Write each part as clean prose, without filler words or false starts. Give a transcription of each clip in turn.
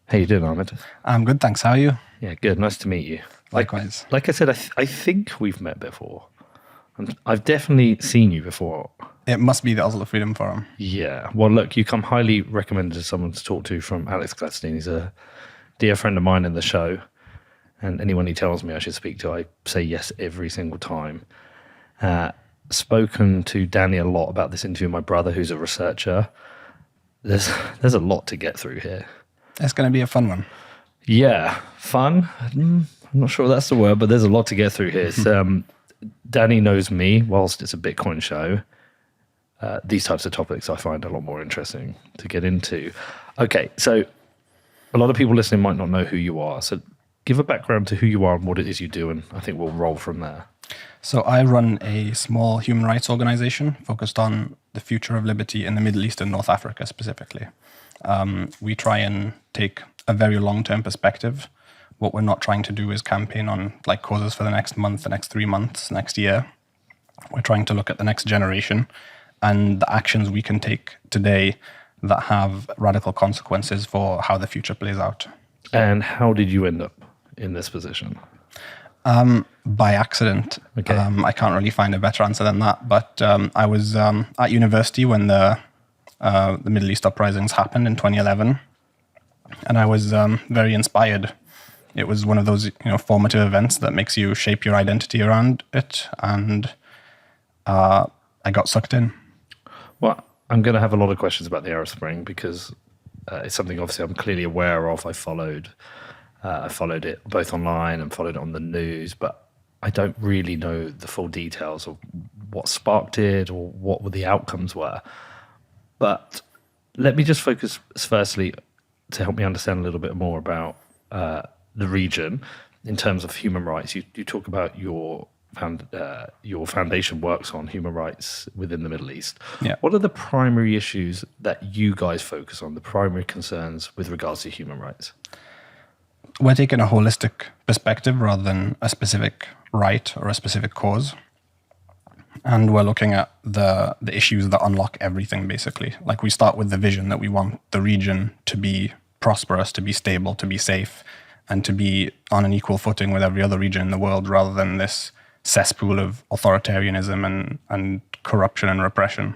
How you doing, Ahmed? I'm good, thanks. How are you? Yeah, good. Nice to meet you. Likewise. Like I said, I think we've met before. I've definitely seen you before. It must be the Oslo Freedom Forum. Yeah. Well, look, you come highly recommended as someone to talk to from Alex Gladstein. He's a dear friend of mine in the show. And anyone he tells me I should speak to, I say yes every single time. Spoken to Danny a lot about this interview with my brother, who's a researcher. There's a lot to get through here. It's going to be a fun one. Yeah, fun. I'm not sure that's the word, but there's a lot to get through here. It's, Danny knows me, whilst it's a Bitcoin show. These types of topics I find a lot more interesting to get into. Okay, so a lot of people listening might not know who you are. So give a background to who you are and what it is you do, and I think we'll roll from there. So I run a small human rights organization focused on the future of liberty in the Middle East and North Africa specifically. We try and take a very long-term perspective. What we're not trying to do is campaign on like causes for the next month, the next 3 months, next year. We're trying to look at the next generation and the actions we can take today that have radical consequences for how the future plays out. And how did you end up in this position? By accident. Okay. I can't really find a better answer than that. But I was at university when the Middle East uprisings happened in 2011, and I was very inspired. It was one of those formative events that makes you shape your identity around it, and I got sucked in. Well, I'm going to have a lot of questions about the Arab Spring because it's something obviously I'm clearly aware of. I followed it both online and followed it on the news, but I don't really know the full details of what sparked it or what the outcomes were. But let me just focus firstly to help me understand a little bit more about the region in terms of human rights. You talk about your foundation works on human rights within the Middle East. Yeah. What are the primary issues that you guys focus on, the primary concerns with regards to human rights? We're taking a holistic perspective rather than a specific right or a specific cause. And we're looking at the issues that unlock everything, basically. Like we start with the vision that we want the region to be prosperous, to be stable, to be safe, and to be on an equal footing with every other region in the world rather than this cesspool of authoritarianism and corruption and repression.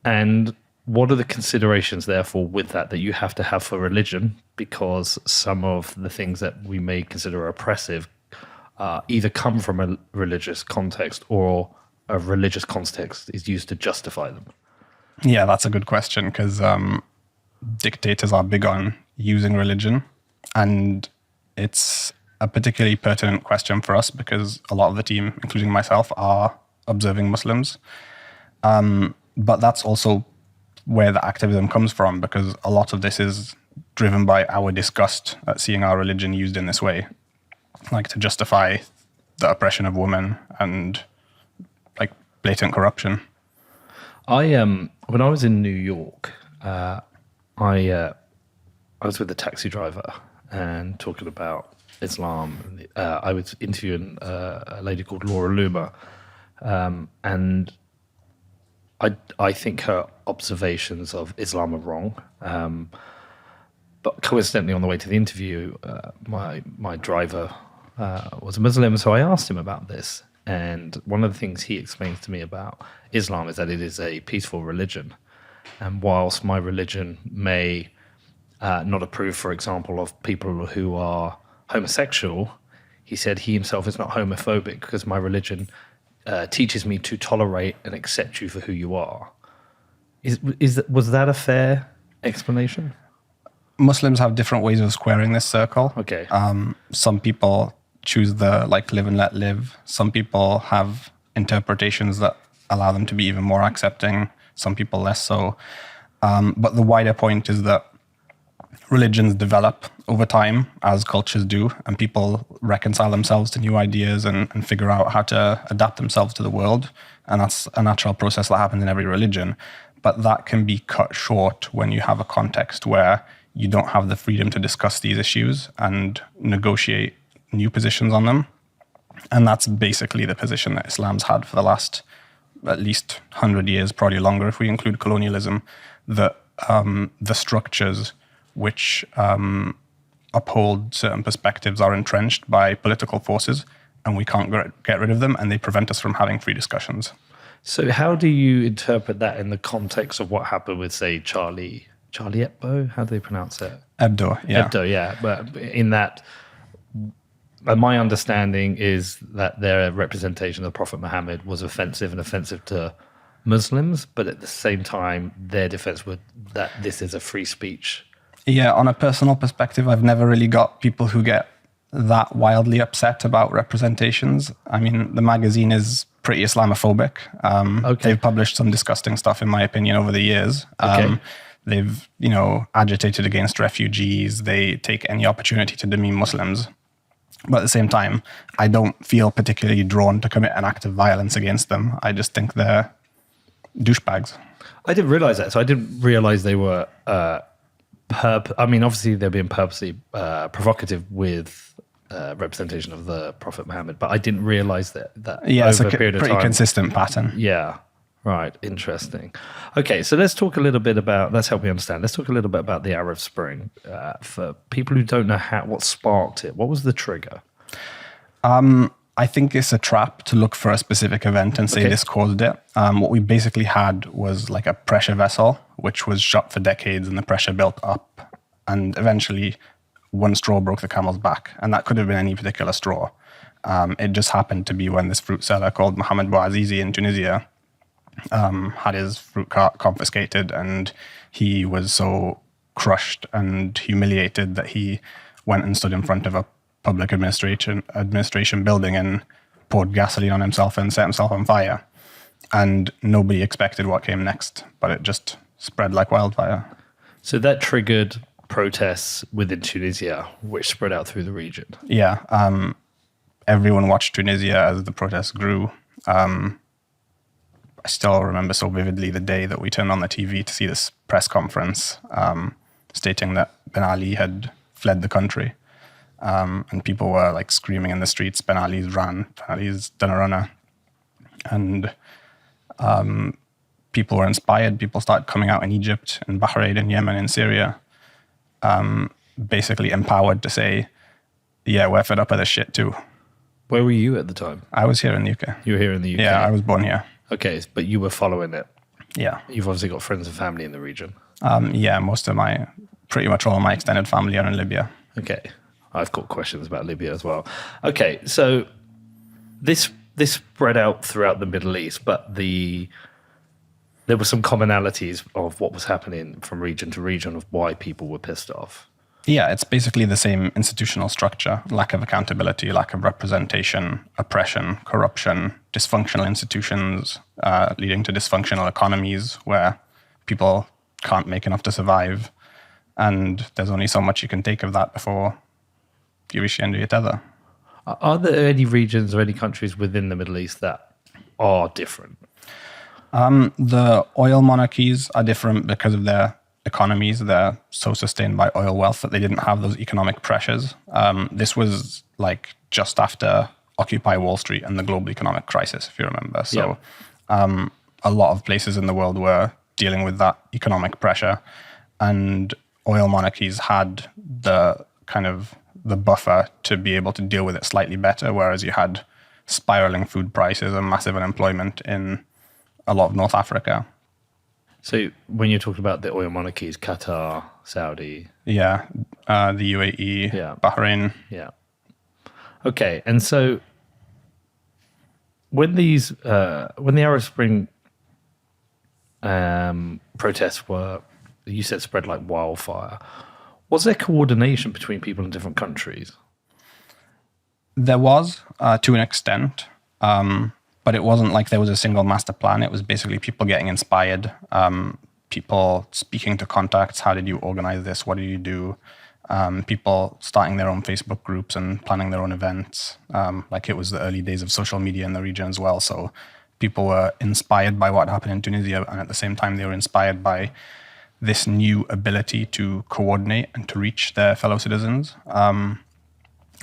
And what are the considerations, therefore, with that you have to have for religion? Because some of the things that we may consider oppressive either come from a religious context or a religious context is used to justify them. Yeah, that's a good question because dictators are big on using religion, and it's a particularly pertinent question for us because a lot of the team, including myself, are observing Muslims. But that's also where the activism comes from, because a lot of this is driven by our disgust at seeing our religion used in this way, like to justify the oppression of women and like blatant corruption. When I was in New York, I was with a taxi driver and talking about Islam. I was interviewing a lady called Laura Loomer, and I think her observations of Islam are wrong. But coincidentally, on the way to the interview, my driver was a Muslim, so I asked him about this. And one of the things he explains to me about Islam is that it is a peaceful religion. And whilst my religion may not approve, for example, of people who are homosexual, he said he himself is not homophobic because my religion teaches me to tolerate and accept you for who you are. Was that a fair explanation? Muslims have different ways of squaring this circle. Okay. Some people choose the live and let live. Some people have interpretations that allow them to be even more accepting. Some people less so. But the wider point is that religions develop over time, as cultures do, and people reconcile themselves to new ideas and figure out how to adapt themselves to the world. And that's a natural process that happens in every religion. But that can be cut short when you have a context where you don't have the freedom to discuss these issues and negotiate new positions on them. And that's basically the position that Islam's had for the last at least 100 years, probably longer if we include colonialism, that the structures which uphold certain perspectives are entrenched by political forces, and we can't get rid of them, and they prevent us from having free discussions. So how do you interpret that in the context of what happened with, say, Charlie Hebdo? How do they pronounce it? Hebdo, yeah. Hebdo, yeah. But in that, my understanding is that their representation of the Prophet Muhammad was offensive to Muslims, but at the same time, their defense was that this is a free speech. Yeah, on a personal perspective, I've never really got people who get that wildly upset about representations. I mean, the magazine is pretty Islamophobic. They've published some disgusting stuff, in my opinion, over the years. They've, agitated against refugees. They take any opportunity to demean Muslims. But at the same time, I don't feel particularly drawn to commit an act of violence against them. I just think they're douchebags. I didn't realize that. So I didn't realize they were... obviously they're being purposely provocative with representation of the Prophet Muhammad, but I didn't realize that it's over a a period of pretty time. consistent pattern. Yeah, right. Interesting. Okay, so let's talk a little bit about, let's help me understand. Let's talk a little bit about the Arab Spring. For people who don't know what sparked it, what was the trigger? I think it's a trap to look for a specific event and say this caused it. What we basically had was like a pressure vessel, which was shut for decades, and the pressure built up. And eventually, one straw broke the camel's back. And that could have been any particular straw. It just happened to be when this fruit seller called Mohamed Bouazizi in Tunisia had his fruit cart confiscated, and he was so crushed and humiliated that he went and stood in front of a public administration building and poured gasoline on himself and set himself on fire. And nobody expected what came next, but it just spread like wildfire. So that triggered protests within Tunisia, which spread out through the region. Yeah. Everyone watched Tunisia as the protests grew. I still remember so vividly the day that we turned on the TV to see this press conference stating that Ben Ali had fled the country. And people were like screaming in the streets, Ben Ali's ran, Ben Ali's done a runner. And people were inspired. People started coming out in Egypt, in Bahrain, in Yemen, in Syria, basically empowered to say, yeah, we're fed up with this shit too. Where were you at the time? I was here in the UK. You were here in the UK? Yeah, I was born here. Okay, but you were following it. Yeah. You've obviously got friends and family in the region. Yeah, pretty much all of my extended family are in Libya. Okay. I've got questions about Libya as well. Okay, so this spread out throughout the Middle East, but there were some commonalities of what was happening from region to region of why people were pissed off. Yeah, it's basically the same institutional structure: lack of accountability, lack of representation, oppression, corruption, dysfunctional institutions leading to dysfunctional economies where people can't make enough to survive. And there's only so much you can take of that before you reach the end of your tether. Are there any regions or any countries within the Middle East that are different? The oil monarchies are different because of their economies. They're so sustained by oil wealth that they didn't have those economic pressures. This was like just after Occupy Wall Street and the global economic crisis, if you remember. So a lot of places in the world were dealing with that economic pressure, and oil monarchies had the buffer to be able to deal with it slightly better, whereas you had spiraling food prices and massive unemployment in a lot of North Africa. So when you're talking about the oil monarchies, Qatar, Saudi. Yeah, the UAE, Bahrain. Yeah. Okay, and so when when the Arab Spring protests were, you said, spread like wildfire, was there coordination between people in different countries? There was, to an extent, but it wasn't like there was a single master plan. It was basically people getting inspired, people speaking to contacts. How did you organize this? What did you do? People starting their own Facebook groups and planning their own events. Like it was the early days of social media in the region as well. So people were inspired by what happened in Tunisia, and at the same time, they were inspired by this new ability to coordinate and to reach their fellow citizens.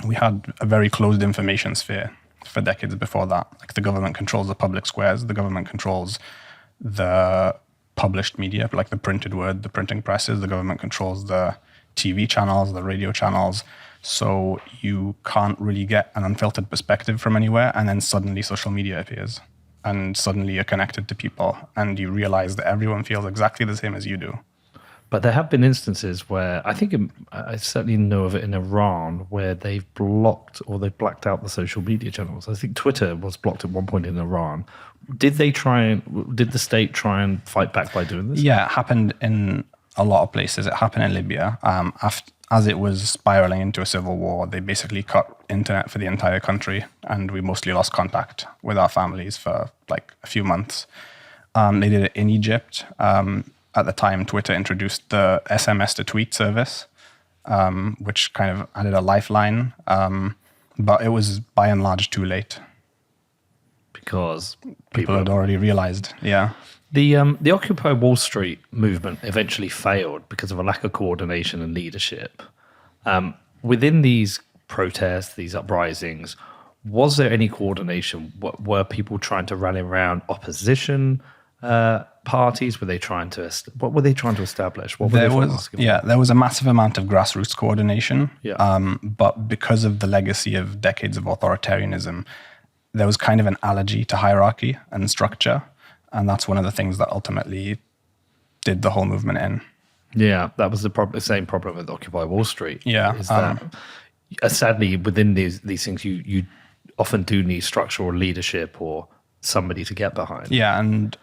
We had a very closed information sphere for decades before that. Like the government controls the public squares, the government controls the published media, like the printed word, the printing presses. The government controls the TV channels, the radio channels. So you can't really get an unfiltered perspective from anywhere. And then suddenly social media appears. And suddenly you're connected to people. And you realize that everyone feels exactly the same as you do. But there have been instances where I certainly know of it in Iran where they've blocked or they've blacked out the social media channels. I think Twitter was blocked at one point in Iran. Did the state try and fight back by doing this? Yeah, it happened in a lot of places. It happened in Libya. As it was spiraling into a civil war, they basically cut internet for the entire country, and we mostly lost contact with our families for like a few months. They did it in Egypt. At the time, Twitter introduced the SMS to tweet service, which kind of added a lifeline. But it was by and large too late. Because people had already realized, yeah. The Occupy Wall Street movement eventually failed because of a lack of coordination and leadership. Within these protests, these uprisings, was there any coordination? Were people trying to rally around opposition parties? What were they trying to establish? There was a massive amount of grassroots coordination. Yeah. But because of the legacy of decades of authoritarianism, there was kind of an allergy to hierarchy and structure. And that's one of the things that ultimately did the whole movement in. Yeah, that was the same problem with Occupy Wall Street. Yeah. Is that, sadly, within these things, you often do need structural leadership or somebody to get behind. Yeah, and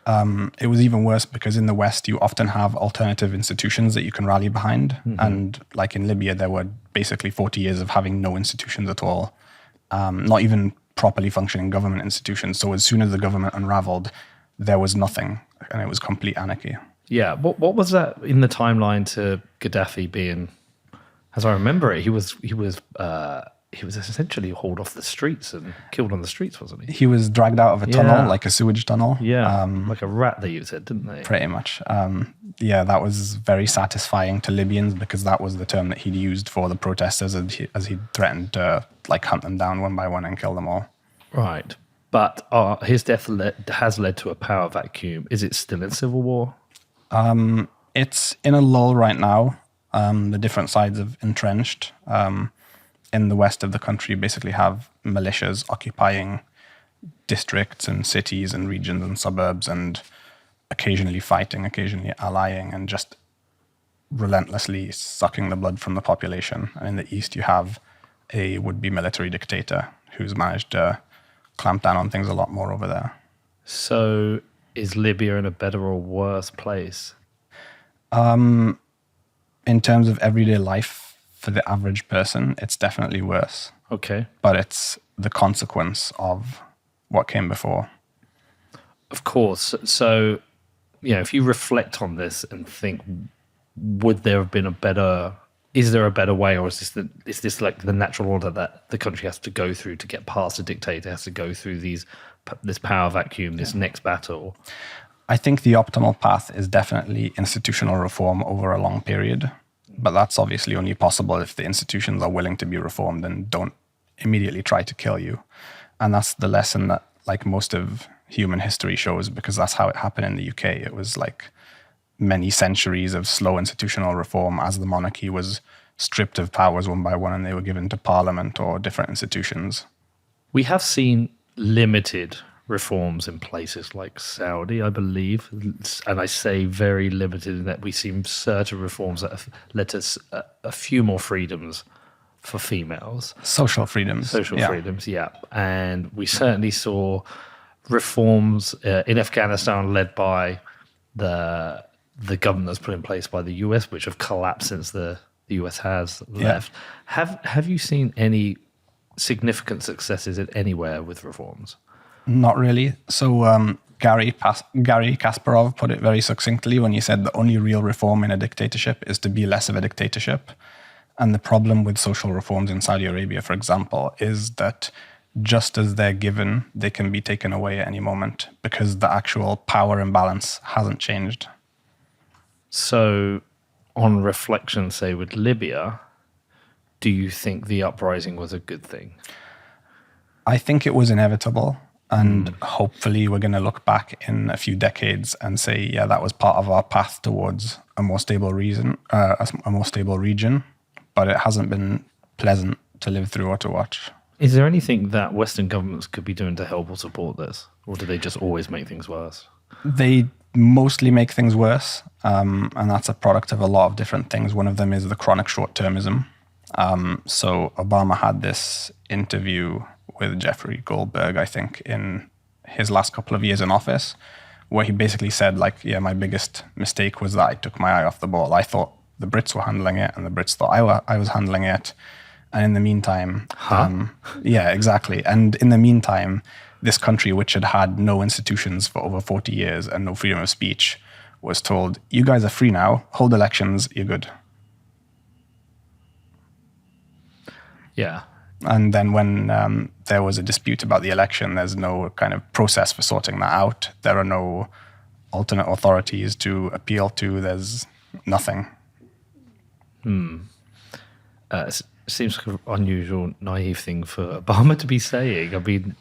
it was even worse because in the West, you often have alternative institutions that you can rally behind. Mm-hmm. And like in Libya, there were basically 40 years of having no institutions at all, not even properly functioning government institutions. So as soon as the government unraveled, there was nothing, and it was complete anarchy. Yeah, what was that in the timeline to Gaddafi being, as I remember it, he was essentially hauled off the streets and killed on the streets, wasn't he? He was dragged out of a tunnel, like a sewage tunnel. Yeah, like a rat, they said, didn't they? Pretty much. Yeah, that was very satisfying to Libyans because that was the term that he'd used for the protesters as he threatened to like hunt them down one by one and kill them all. Right. But his death has led to a power vacuum. Is it still in civil war? It's in a lull right now. The different sides have entrenched. In the west of the country, you basically have militias occupying districts and cities and regions and suburbs and occasionally fighting, occasionally allying, and just relentlessly sucking the blood from the population. And in the east, you have a would-be military dictator who's managed to clamp down on things a lot more over there. So is Libya in a better or worse place? In terms of everyday life for the average person, it's definitely worse. Okay. But it's the consequence of what came before. Of course. So, if you reflect on this and think, would there have been is there a better way, or is this like the natural order that the country has to go through to get past a dictator, has to go through this power vacuum, this next battle? I think the optimal path is definitely institutional reform over a long period, but that's obviously only possible if the institutions are willing to be reformed and don't immediately try to kill you. And that's the lesson that like most of human history shows, because that's how it happened in the UK. It was like many centuries of slow institutional reform as the monarchy was stripped of powers one by one and they were given to parliament or different institutions. We have seen limited reforms in places like Saudi, I believe, and I say very limited in that we see certain reforms that have led to a few more freedoms for females. Social freedoms. Freedoms, yeah. And we certainly saw reforms in Afghanistan led by the government that's put in place by the US, which have collapsed since the US has left. Have you seen any significant successes anywhere with reforms? Not really. So Gary Kasparov put it very succinctly when he said the only real reform in a dictatorship is to be less of a dictatorship. And the problem with social reforms in Saudi Arabia, for example, is that just as they're given, they can be taken away at any moment because the actual power imbalance hasn't changed. So on reflection, say with Libya, do you think the uprising was a good thing? I think it was inevitable. And hopefully we're going to look back in a few decades and say, yeah, that was part of our path towards a more stable region. But it hasn't been pleasant to live through or to watch. Is there anything that Western governments could be doing to help or support this? Or do they just always make things worse? They mostly make things worse. And that's a product of a lot of different things. One of them is the chronic short-termism. So Obama had this interview with Jeffrey Goldberg, I think, in his last couple of years in office, where he basically said, like, yeah, my biggest mistake was that I took my eye off the ball. I thought the Brits were handling it, and the Brits thought I was handling it. And in the meantime, yeah, exactly. And in the meantime, this country, which had had no institutions for over 40 years and no freedom of speech, was told, you guys are free now, hold elections, you're good. Yeah. And then when there was a dispute about the election, there's no kind of process for sorting that out. There are no alternate authorities to appeal to. There's nothing. It seems like an unusual, naive thing for Obama to be saying. I mean,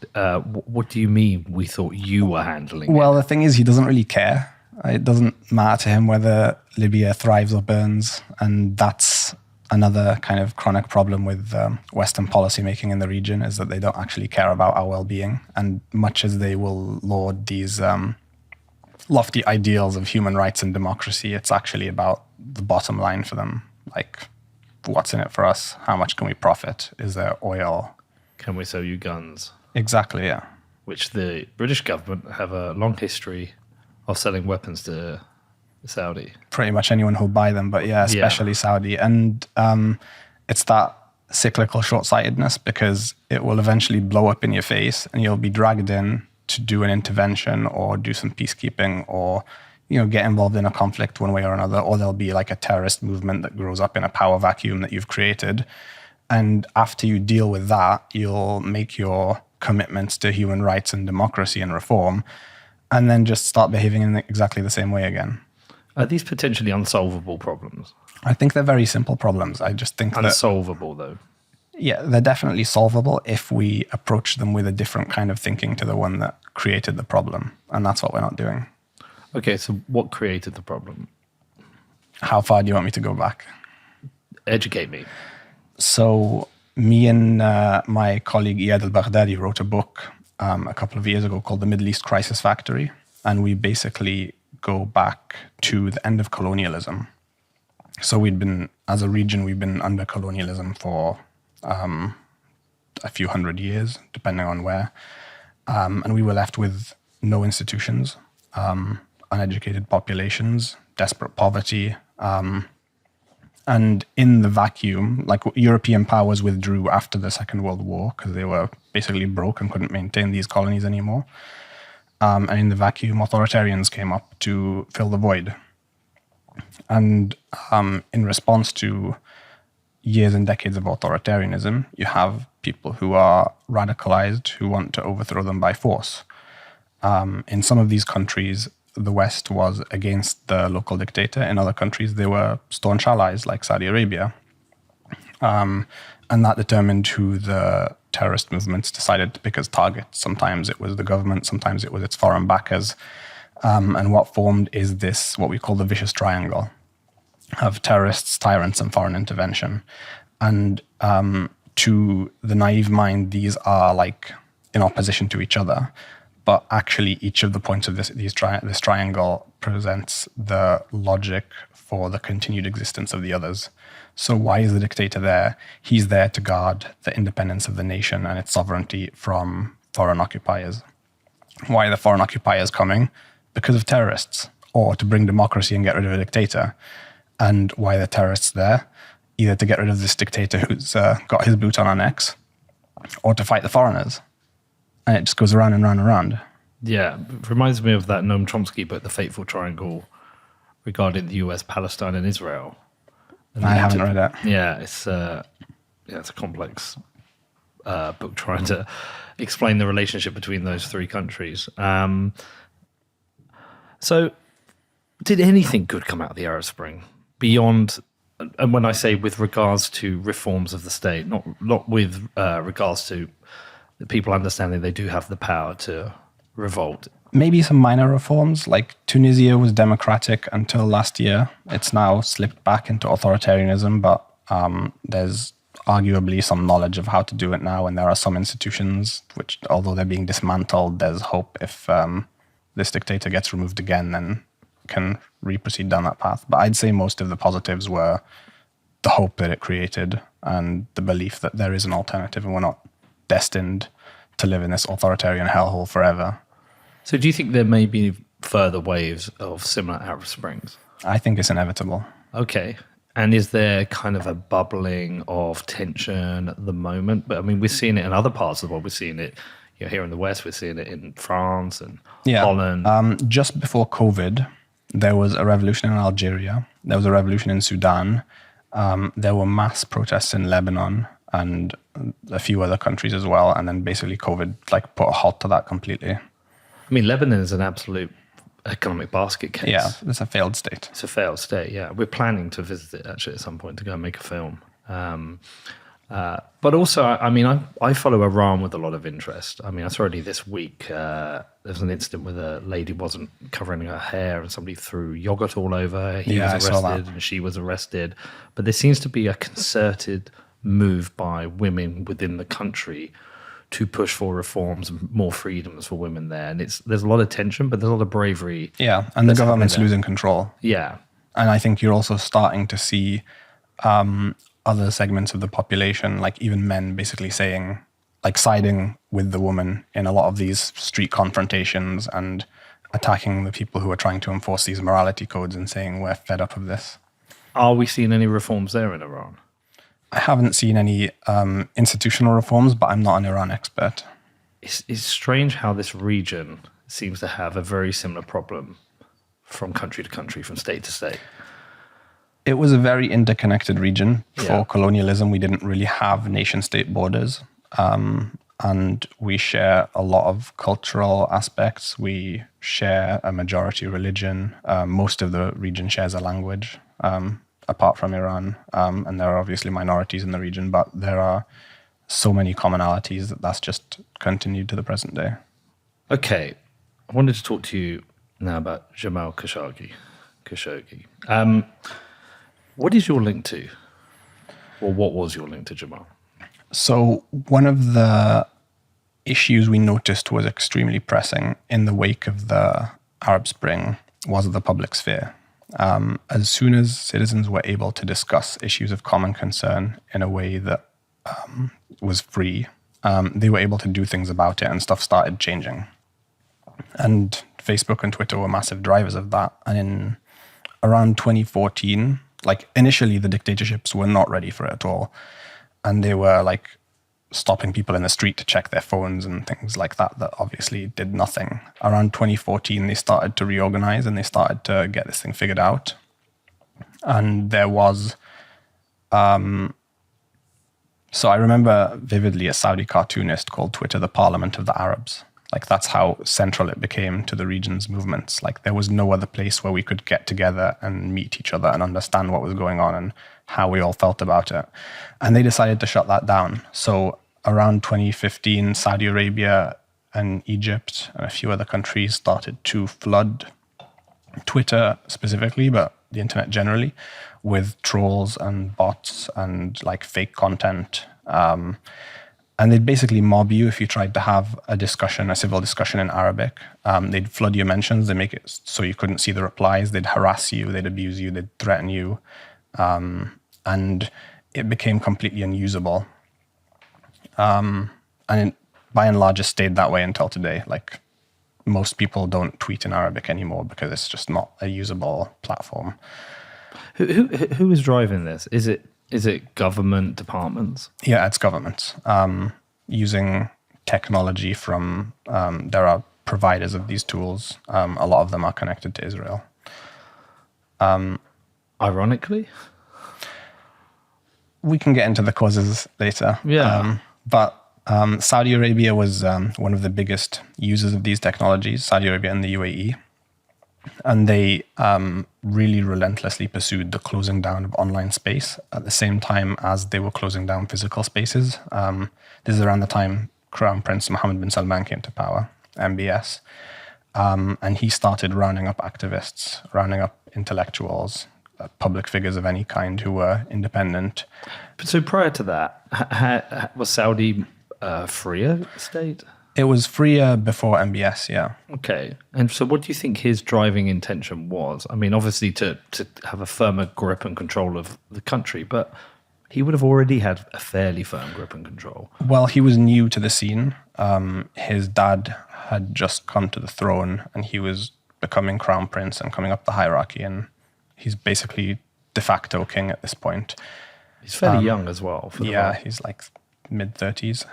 what do you mean we thought you were handling Well, it? the thing is, he doesn't really care. It doesn't matter to him whether Libya thrives or burns. And that's another kind of chronic problem with Western policymaking in the region, is that they don't actually care about our well-being. And much as they will laud these lofty ideals of human rights and democracy, it's actually about the bottom line for them. Like, what's in it for us? How much can we profit? Is there oil? Can we sell you guns? Exactly, yeah. Which the British government have a long history of selling weapons to Saudi. Pretty much anyone who'll buy them, but yeah, especially Saudi. And it's that cyclical short-sightedness, because it will eventually blow up in your face and you'll be dragged in to do an intervention or do some peacekeeping or, you know, get involved in a conflict one way or another, or there'll be like a terrorist movement that grows up in a power vacuum that you've created. And after you deal with that, you'll make your commitments to human rights and democracy and reform, and then just start behaving in exactly the same way again. Are these potentially unsolvable problems? I think they're very simple problems. I just think Unsolvable, though. Yeah, they're definitely solvable if we approach them with a different kind of thinking to the one that created the problem. And that's what we're not doing. Okay, so what created the problem? How far do you want me to go back? Educate me. So me and my colleague Iyad al-Baghdadi wrote a book a couple of years ago called The Middle East Crisis Factory. And we basically go back to the end of colonialism. So as a region, we've been under colonialism for a few hundred years, depending on where. And we were left with no institutions, uneducated populations, desperate poverty. And in the vacuum, like, European powers withdrew after the Second World War because they were basically broke and couldn't maintain these colonies anymore. And in the vacuum, authoritarians came up to fill the void. And in response to years and decades of authoritarianism, you have people who are radicalized, who want to overthrow them by force. In some of these countries, the West was against the local dictator. In other countries, they were staunch allies, like Saudi Arabia. And that determined who the terrorist movements decided to pick as targets. Sometimes it was the government, sometimes it was its foreign backers. And what formed is this, what we call the vicious triangle of terrorists, tyrants, and foreign intervention. And to the naive mind, these are like in opposition to each other. But actually, each of the points of this triangle presents the logic for the continued existence of the others. So why is the dictator there? He's there to guard the independence of the nation and its sovereignty from foreign occupiers. Why are the foreign occupiers coming? Because of terrorists, or to bring democracy and get rid of a dictator. And why are the terrorists there? Either to get rid of this dictator who's got his boot on our necks, or to fight the foreigners. And it just goes around and round and round. Yeah, it reminds me of that Noam Chomsky book, The Fateful Triangle, regarding the US, Palestine, and Israel. And I haven't read it. Yeah, it's a complex book trying to explain the relationship between those three countries. So, did anything good come out of the Arab Spring beyond? And when I say with regards to reforms of the state, not with regards to that people understanding they do have the power to revolt. Maybe some minor reforms, like Tunisia was democratic until last year. It's now slipped back into authoritarianism, but there's arguably some knowledge of how to do it now. And there are some institutions which, although they're being dismantled, there's hope if this dictator gets removed again, then can re-proceed down that path. But I'd say most of the positives were the hope that it created and the belief that there is an alternative and we're not destined to live in this authoritarian hellhole forever. So do you think there may be further waves of similar Arab Springs? I think it's inevitable. Okay. And is there kind of a bubbling of tension at the moment? But I mean, we're seeing it in other parts of the world. We're seeing it here in the West. We're seeing it in France and Holland. Just before COVID, there was a revolution in Algeria. There was a revolution in Sudan. There were mass protests in Lebanon and a few other countries as well. And then basically COVID put a halt to that completely. I mean, Lebanon is an absolute economic basket case. Yeah, it's a failed state. It's a failed state, yeah. We're planning to visit it actually at some point to go and make a film. But also, I mean, I follow Iran with a lot of interest. I mean, I saw already this week, there was an incident where a lady wasn't covering her hair and somebody threw yogurt all over her. He was arrested and she was arrested. But there seems to be a concerted move by women within the country to push for reforms and more freedoms for women there. And there's a lot of tension, but there's a lot of bravery. Yeah, and the government's losing control. Yeah. And I think you're also starting to see other segments of the population, like even men, basically saying, siding with the woman in a lot of these street confrontations and attacking the people who are trying to enforce these morality codes and saying, we're fed up of this. Are we seeing any reforms there in Iran? I haven't seen any institutional reforms, but I'm not an Iran expert. It's strange how this region seems to have a very similar problem from country to country, from state to state. It was a very interconnected region. For colonialism, we didn't really have nation-state borders. And we share a lot of cultural aspects. We share a majority religion. Most of the region shares a language, apart from Iran. And there are obviously minorities in the region, but there are so many commonalities that's just continued to the present day. Okay. I wanted to talk to you now about Jamal Khashoggi. What is your link to? Or what was your link to Jamal? So one of the issues we noticed was extremely pressing in the wake of the Arab Spring was the public sphere. As soon as citizens were able to discuss issues of common concern in a way that was free, they were able to do things about it and stuff started changing. And Facebook and Twitter were massive drivers of that. And in around 2014, initially the dictatorships were not ready for it at all. And they were stopping people in the street to check their phones and things like that obviously did nothing. Around 2014, they started to reorganize and they started to get this thing figured out. And there was, so I remember vividly a Saudi cartoonist called Twitter the Parliament of the Arabs. That's how central it became to the region's movements. There was no other place where we could get together and meet each other and understand what was going on and how we all felt about it. And they decided to shut that down. So around 2015, Saudi Arabia and Egypt and a few other countries started to flood Twitter specifically, but the internet generally, with trolls and bots and fake content. And they'd basically mob you if you tried to have a discussion, a civil discussion in Arabic. They'd flood your mentions. They'd make it so you couldn't see the replies. They'd harass you. They'd abuse you. They'd threaten you. And it became completely unusable. And by and large, it stayed that way until today. Most people don't tweet in Arabic anymore because it's just not a usable platform. Who is driving this? Is it government departments? Yeah, it's governments. Using technology from, there are providers of these tools. A lot of them are connected to Israel. Ironically? We can get into the causes later. Yeah. But Saudi Arabia was one of the biggest users of these technologies, Saudi Arabia and the UAE. And they really relentlessly pursued the closing down of online space at the same time as they were closing down physical spaces. This is around the time Crown Prince Mohammed bin Salman came to power, MBS. And he started rounding up activists, rounding up intellectuals, public figures of any kind who were independent. So prior to that, was Saudi a freer state? It was freer before MBS, yeah. Okay. And so what do you think his driving intention was? I mean, obviously to have a firmer grip and control of the country, but he would have already had a fairly firm grip and control. Well, he was new to the scene. His dad had just come to the throne and he was becoming crown prince and coming up the hierarchy, and he's basically de facto king at this point. He's fairly young as well. He's like mid-30s.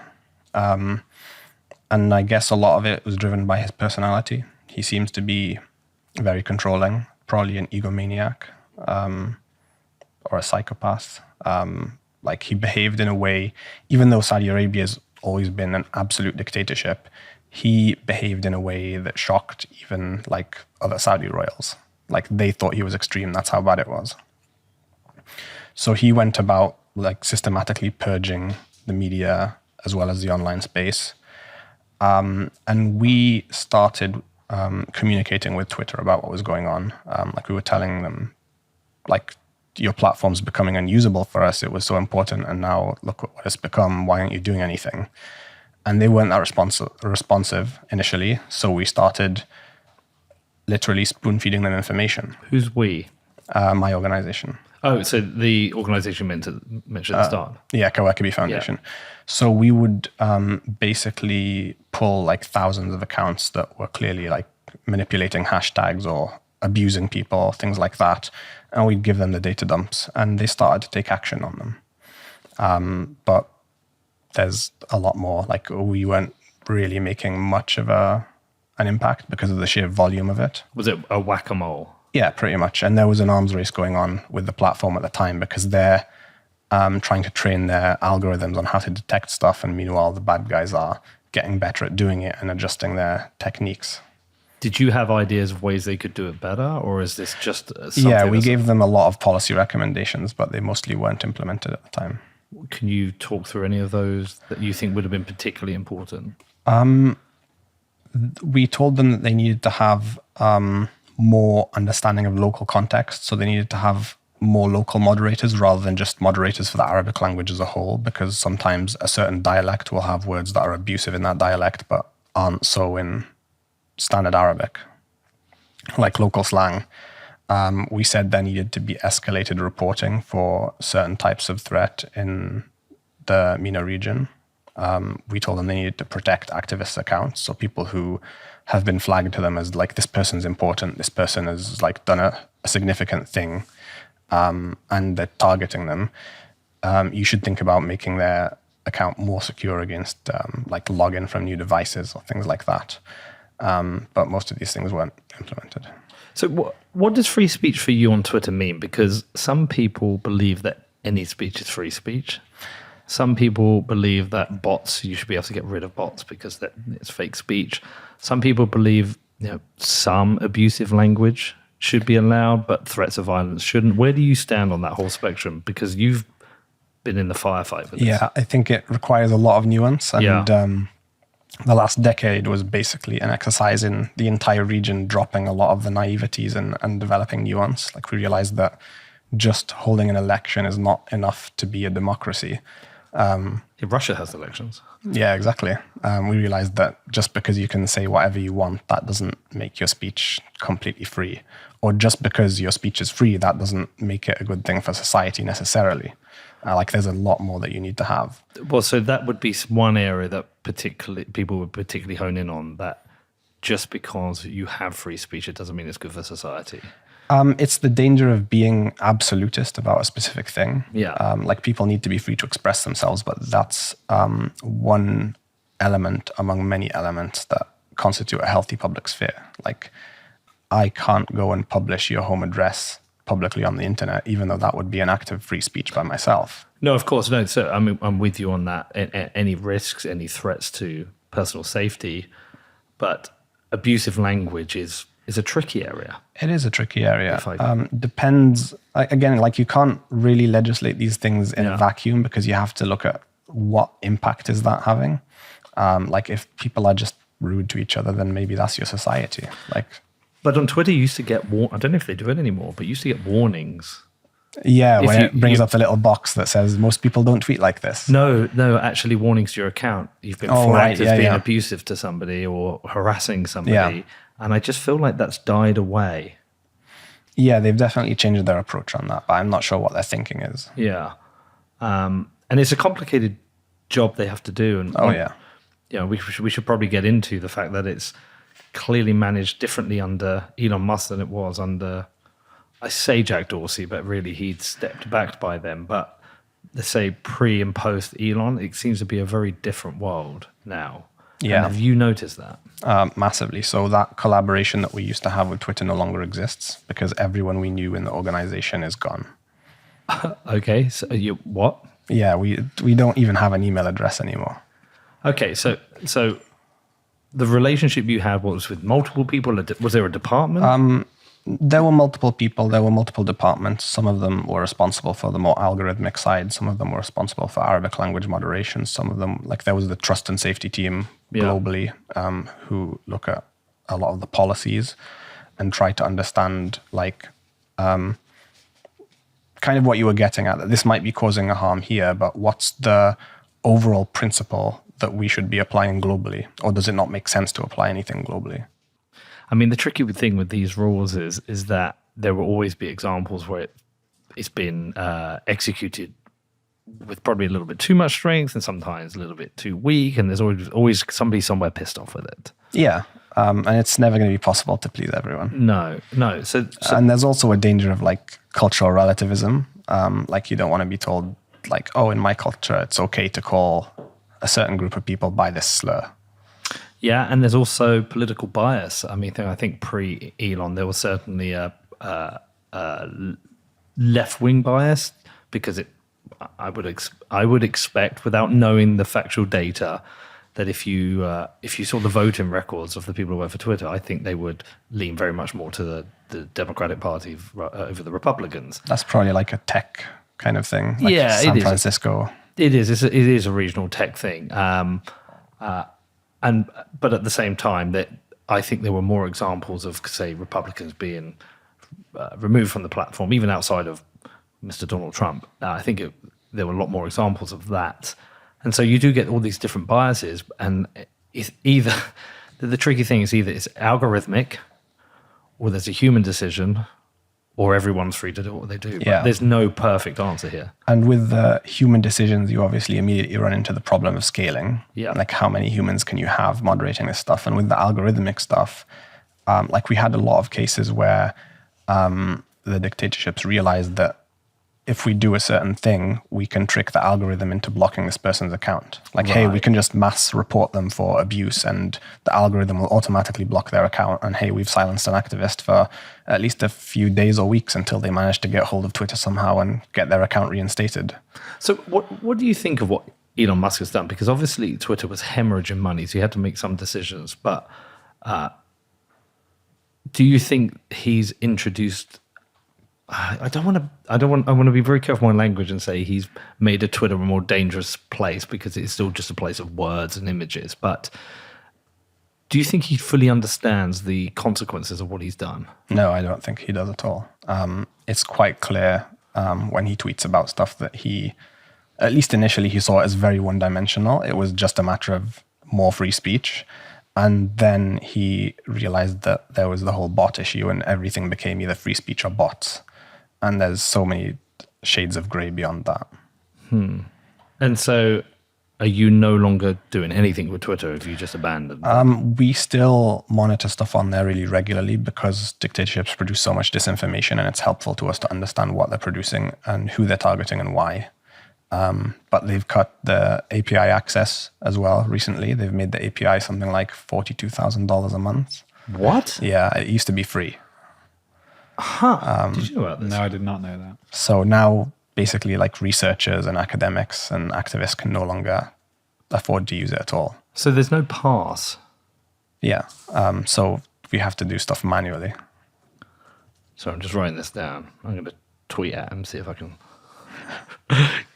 And I guess a lot of it was driven by his personality. He seems to be very controlling, probably an egomaniac or a psychopath. Like he behaved in a way, even though Saudi Arabia has always been an absolute dictatorship, he behaved in a way that shocked even like other Saudi royals. Like they thought he was extreme. That's how bad it was. So he went about like systematically purging the media as well as the online space. And we started communicating with Twitter about what was going on. Like we were telling them, like, your platform's becoming unusable for us. It was so important, and now look what it's become. Why aren't you doing anything? And they weren't that responsive initially. So we started literally spoon-feeding them information. Who's we? My organization. Oh, so the organization mentioned at the start. Yeah, Kawakibi Foundation. Yeah. So we would basically pull like thousands of accounts that were clearly like manipulating hashtags or abusing people, things like that. And we'd give them the data dumps, and they started to take action on them. But there's a lot more. Like we weren't really making much of an impact because of the sheer volume of it. Was it a whack-a-mole? Yeah, pretty much. And there was an arms race going on with the platform at the time because they're trying to train their algorithms on how to detect stuff. And meanwhile, the bad guys are getting better at doing it and adjusting their techniques. Did you have ideas of ways they could do it better? Or is this just something? Yeah, we gave them a lot of policy recommendations, but they mostly weren't implemented at the time. Can you talk through any of those that you think would have been particularly important? We told them that they needed to have more understanding of local context. So they needed to have more local moderators rather than just moderators for the Arabic language as a whole, because sometimes a certain dialect will have words that are abusive in that dialect, but aren't so in standard Arabic, like local slang. We said there needed to be escalated reporting for certain types of threat in the MENA region. We told them they needed to protect activists' accounts, so people who have been flagged to them as like, this person's important, this person has like done a significant thing, and they're targeting them. You should think about making their account more secure against like login from new devices or things like that. But most of these things weren't implemented. So what does free speech for you on Twitter mean? Because some people believe that any speech is free speech. Some people believe that bots, you should be able to get rid of bots because it's fake speech. Some people believe some abusive language should be allowed, but threats of violence shouldn't. Where do you stand on that whole spectrum? Because you've been in the firefight with this. Yeah, I think it requires a lot of nuance. And the last decade was basically an exercise in the entire region dropping a lot of the naiveties and developing nuance. Like we realized that just holding an election is not enough to be a democracy. Russia has elections. Yeah, exactly. We realized that just because you can say whatever you want, that doesn't make your speech completely free. Or just because your speech is free, that doesn't make it a good thing for society necessarily. Like there's a lot more that you need to have. Well, so that would be one area that people would particularly hone in on, that just because you have free speech, it doesn't mean it's good for society. It's the danger of being absolutist about a specific thing. Yeah. Like people need to be free to express themselves, but that's one element among many elements that constitute a healthy public sphere. Like I can't go and publish your home address publicly on the internet, even though that would be an act of free speech by myself. No, of course, no. So I'm with you on that. Any risks, any threats to personal safety, but abusive language is a tricky area. It is a tricky area. Depends, again, like you can't really legislate these things in a vacuum because you have to look at what impact is that having. Like if people are just rude to each other, then maybe that's your society. Like, But on Twitter, you used to get I don't know if they do it anymore, but you used to get warnings. yeah, If when you- it brings you- up the little box that says most people don't tweet like this. No, actually warnings to your account. You've been Oh, flagged right, as yeah, being yeah. abusive to somebody or harassing somebody. Yeah. And I just feel like that's died away. Yeah, they've definitely changed their approach on that, but I'm not sure what their thinking is. Yeah. And it's a complicated job they have to do. And Oh, yeah. You know, we should probably get into the fact that it's clearly managed differently under Elon Musk than it was under, I say Jack Dorsey, but really he'd stepped back by them. But let's say pre and post Elon, it seems to be a very different world now. Yeah. And have you noticed that? Massively. So that collaboration that we used to have with Twitter no longer exists because everyone we knew in the organization is gone. Okay, so you what? Yeah, we don't even have an email address anymore. Okay, so the relationship you had was with multiple people. Was there a department? There were multiple people, there were multiple departments. Some of them were responsible for the more algorithmic side. Some of them were responsible for Arabic language moderation. Some of them, like there was the trust and safety team globally who look at a lot of the policies and try to understand like kind of what you were getting at, that this might be causing a harm here, but what's the overall principle that we should be applying globally? Or does it not make sense to apply anything globally? I mean, the tricky thing with these rules is that there will always be examples where it's been executed with probably a little bit too much strength and sometimes a little bit too weak, and there's always somebody somewhere pissed off with it. Yeah, and it's never going to be possible to please everyone. No. So And there's also a danger of like cultural relativism. Like you don't want to be told like, oh, in my culture, it's okay to call a certain group of people by this slur. yeah, and there's also political bias. I mean, I think pre-Elon, there was certainly a left-wing bias because I would expect, without knowing the factual data, that if you saw the voting records of the people who work for Twitter, I think they would lean very much more to the Democratic Party over the Republicans. That's probably like a tech kind of thing. Like Yeah, San it is. Francisco. It is. It is a regional tech thing. But at the same time, that I think there were more examples of, say, Republicans being removed from the platform, even outside of Mr. Donald Trump. I think there were a lot more examples of that. And so you do get all these different biases, and it's either the tricky thing is either it's algorithmic, or there's a human decision, or everyone's free to do what they do. Yeah. But there's no perfect answer here. And with the human decisions, you obviously immediately run into the problem of scaling. Yeah. Like how many humans can you have moderating this stuff? And with the algorithmic stuff, like we had a lot of cases where the dictatorships realized that if we do a certain thing, we can trick the algorithm into blocking this person's account. Like, hey, we Right. can just mass report them for abuse and the algorithm will automatically block their account. And hey, we've silenced an activist for at least a few days or weeks until they manage to get hold of Twitter somehow and get their account reinstated. So what do you think of what Elon Musk has done? Because obviously Twitter was hemorrhaging money, so he had to make some decisions. But do you think he's introduced? I want to be very careful with my language and say he's made a Twitter a more dangerous place because it's still just a place of words and images. But do you think he fully understands the consequences of what he's done? No, I don't think he does at all. It's quite clear when he tweets about stuff that he, at least initially, he saw it as very one-dimensional. It was just a matter of more free speech. And then he realized that there was the whole bot issue and everything became either free speech or bots. And there's so many shades of gray beyond that. And so are you no longer doing anything with Twitter if you just abandoned? We still monitor stuff on there really regularly because dictatorships produce so much disinformation and it's helpful to us to understand what they're producing and who they're targeting and why. But they've cut the API access as well recently. They've made the API something like $42,000 a month. What? Yeah, it used to be free. Did you know about this? No, I did not know that. So now basically like researchers and academics and activists can no longer afford to use it at all. So there's no pass. Yeah. So we have to do stuff manually. So I'm just writing this down. I'm going to tweet at him, see if I can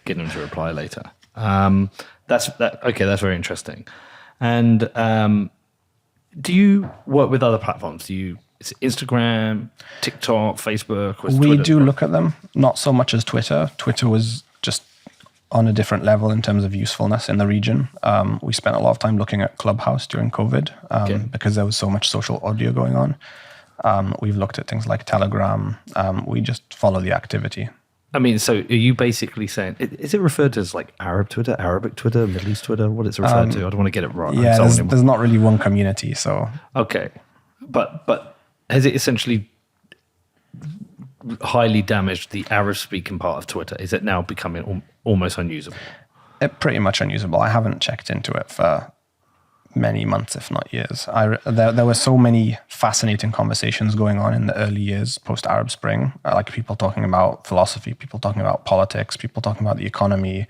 get him to reply later. Okay, that's very interesting. And do you work with other platforms? Is it Instagram, TikTok, Facebook? Or is We Twitter? do look at them, not so much as Twitter. Twitter was just on a different level in terms of usefulness in the region. We spent a lot of time looking at Clubhouse during COVID because there was so much social audio going on. We've looked at things like Telegram. We just follow the activity. I mean, so are you basically saying, is it referred to as like Arab Twitter, Arabic Twitter, Middle East Twitter? What is it referred to? I don't want to get it wrong. Yeah, there's not really one community, so... Okay. But has it essentially highly damaged the Arab-speaking part of Twitter? Is it now becoming almost unusable? Pretty much unusable. I haven't checked into it for many months, if not years. There were so many fascinating conversations going on in the early years post-Arab Spring, like people talking about philosophy, people talking about politics, people talking about the economy,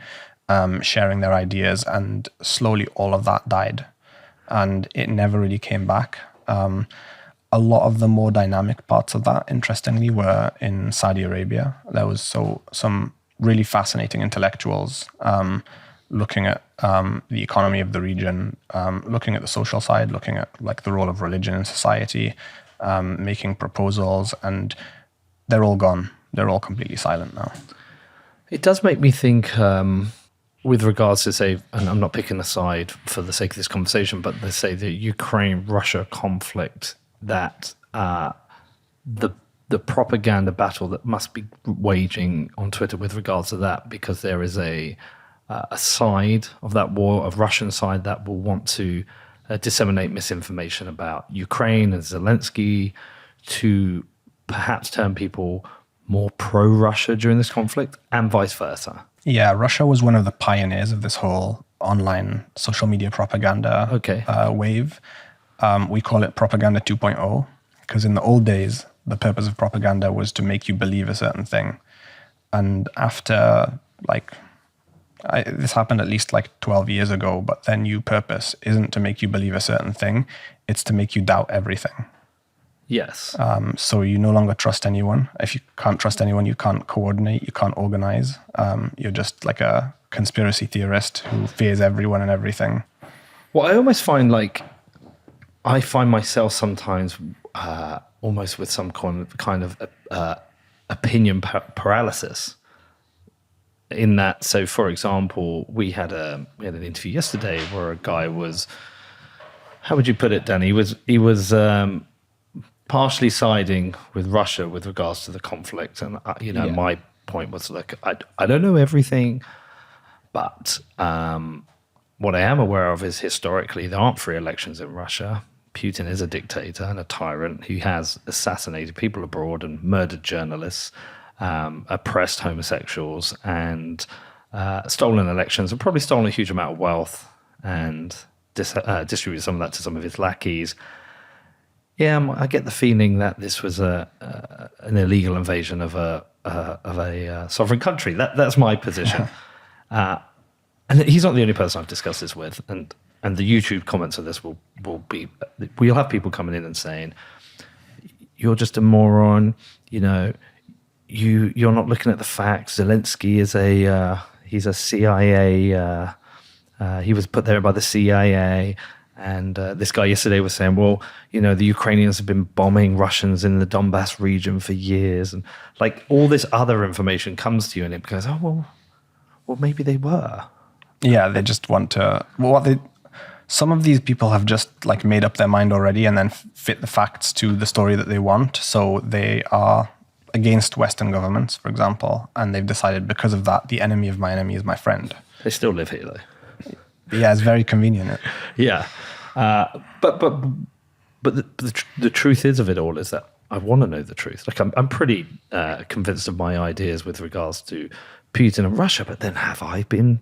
sharing their ideas, and slowly all of that died, and it never really came back. A lot of the more dynamic parts of that, interestingly, were in Saudi Arabia. There was some really fascinating intellectuals looking at the economy of the region, looking at the social side, looking at like the role of religion in society, making proposals, and they're all gone. They're all completely silent now. It does make me think with regards to, say, and I'm not picking a side for the sake of this conversation, but let's say the Ukraine-Russia conflict, that the propaganda battle that must be waging on Twitter with regards to that, because there is a side of that war, a Russian side, that will want to disseminate misinformation about Ukraine and Zelensky to perhaps turn people more pro-Russia during this conflict, and vice versa. Yeah, Russia was one of the pioneers of this whole online social media propaganda wave. We call it propaganda 2.0 because in the old days, the purpose of propaganda was to make you believe a certain thing. And after this happened at least like 12 years ago, but their new purpose isn't to make you believe a certain thing, it's to make you doubt everything. Yes. So you no longer trust anyone. If you can't trust anyone, you can't coordinate, you can't organize. You're just like a conspiracy theorist who fears everyone and everything. Well, I almost find I find myself sometimes almost with some kind of opinion paralysis. In that, so for example, we had an interview yesterday where a guy was, how would you put it, Danny? He was partially siding with Russia with regards to the conflict, and my point was I don't know everything, but what I am aware of is historically there aren't free elections in Russia. Putin is a dictator and a tyrant who has assassinated people abroad and murdered journalists, oppressed homosexuals, and stolen elections, and probably stolen a huge amount of wealth and distributed some of that to some of his lackeys. Yeah, I get the feeling that this was an illegal invasion of a sovereign country. That's my position. And he's not the only person I've discussed this with, and the YouTube comments of this will be, we'll have people coming in and saying, "You're just a moron. You're not looking at the facts. Zelensky is he's a CIA. He was put there by the CIA." And this guy yesterday was saying, well, the Ukrainians have been bombing Russians in the Donbass region for years. And like all this other information comes to you and it goes, oh, well, maybe they were. Yeah, they just want to, some of these people have just like made up their mind already and then fit the facts to the story that they want. So they are against Western governments, for example, and they've decided because of that, the enemy of my enemy is my friend. They still live here though. Yeah, it's very convenient. Yeah. But the truth is of it all is that I want to know the truth. Like I'm pretty convinced of my ideas with regards to Putin and Russia, but then have I been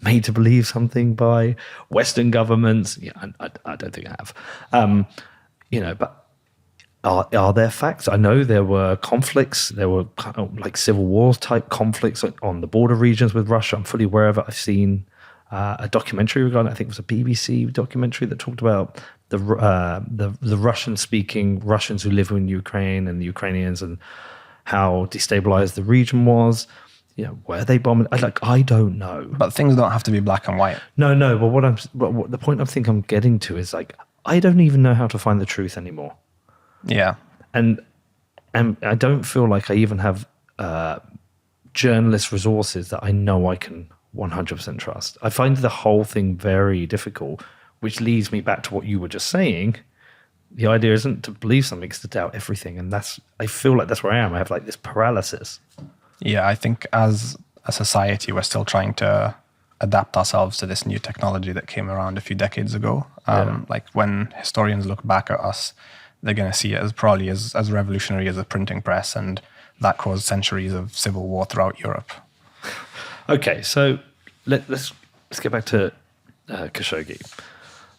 made to believe something by Western governments? Yeah, I don't think I have. But are there facts? I know there were conflicts. There were kind of like civil war type conflicts on the border regions with Russia. I'm fully aware of it. I've seen a documentary regarding, I think it was a BBC documentary that talked about the Russian-speaking Russians who live in Ukraine and the Ukrainians and how destabilized the region was. were they bombing? I don't know. But things don't have to be black and white. No. But what the point I think I'm getting to is I don't even know how to find the truth anymore. Yeah. And I don't feel like I even have journalist resources that I know I can 100% trust. I find the whole thing very difficult, which leads me back to what you were just saying. The idea isn't to believe something, it's to doubt everything. And I feel like that's where I am. I have this paralysis. Yeah, I think as a society, we're still trying to adapt ourselves to this new technology that came around a few decades ago. Like when historians look back at us, they're going to see it as probably as revolutionary as a printing press, and that caused centuries of civil war throughout Europe. Okay, so let's get back to Khashoggi.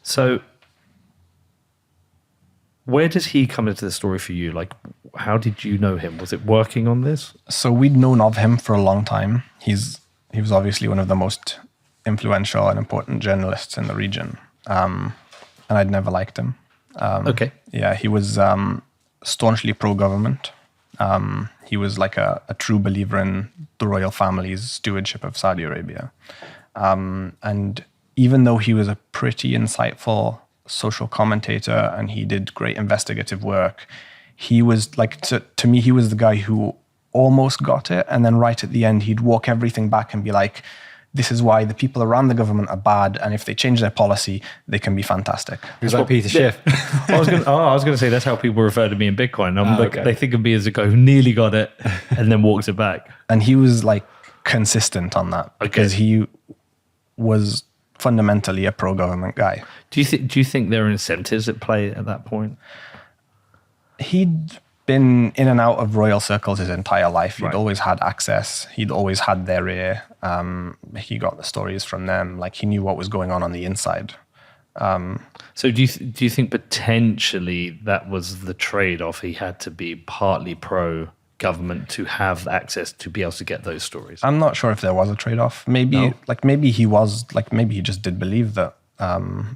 So where does he come into the story for you? How did you know him? Was it working on this? So we'd known of him for a long time. He was obviously one of the most influential and important journalists in the region, and I'd never liked him. Okay. Yeah, he was staunchly pro-government. He was like a true believer in the royal family's stewardship of Saudi Arabia. And even though he was a pretty insightful social commentator and he did great investigative work, he was to me, he was the guy who almost got it. And then right at the end, he'd walk everything back and be like, this is why the people around the government are bad, and if they change their policy, they can be fantastic. He's like Peter Schiff. I was going to say that's how people refer to me in Bitcoin. Okay. They think of me as a guy who nearly got it and then walks it back. And he was consistent on that because he was fundamentally a pro-government guy. Do you think there are incentives at play at that point? He'd been in and out of royal circles his entire life. He'd Right. always had access. He'd always had their ear. He got the stories from them. He knew what was going on the inside. So do you think potentially that was the trade-off? He had to be partly pro-government to have access to be able to get those stories. I'm not sure if there was a trade-off. Maybe, No? maybe he was, maybe he just did believe that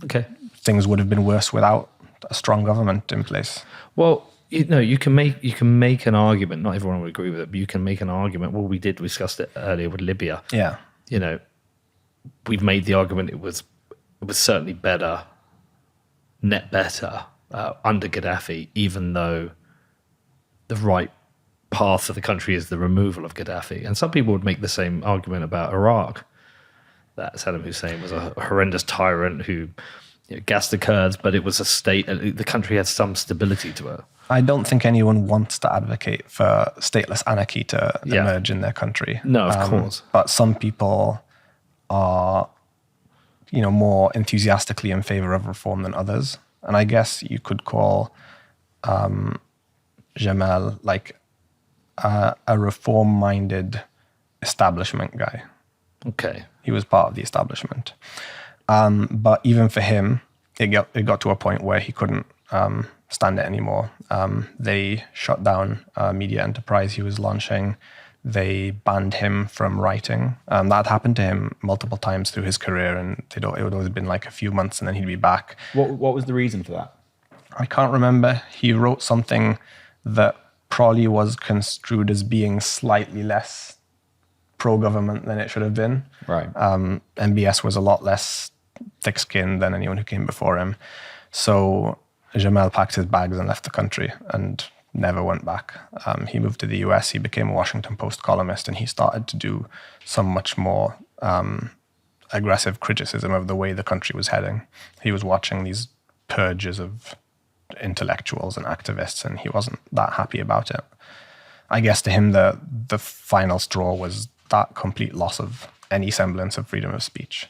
Okay. things would have been worse without a strong government in place. Well, you can make an argument. Not everyone would agree with it, but you can make an argument. Well, we discussed it earlier with Libya. Yeah. We've made the argument it was certainly better under Gaddafi, even though the right path for the country is the removal of Gaddafi. And some people would make the same argument about Iraq, that Saddam Hussein was a horrendous tyrant who gassed the Kurds, but it was a state. The country had some stability to it. I don't think anyone wants to advocate for stateless anarchy to emerge in their country. No, of course. But some people are, more enthusiastically in favor of reform than others. And I guess you could call Jamal a reform-minded establishment guy. Okay. He was part of the establishment. But even for him, it got to a point where he couldn't stand it anymore. They shut down a media enterprise he was launching. They banned him from writing. That happened to him multiple times through his career, and it would always been a few months and then he'd be back. What was the reason for that? I can't remember. He wrote something that probably was construed as being slightly less pro-government than it should have been. Right. MBS was a lot less thick-skinned than anyone who came before him. So Jamal packed his bags and left the country and never went back. He moved to the US, he became a Washington Post columnist, and he started to do some much more aggressive criticism of the way the country was heading. He was watching these purges of intellectuals and activists, and he wasn't that happy about it. I guess to him, the final straw was that complete loss of any semblance of freedom of speech.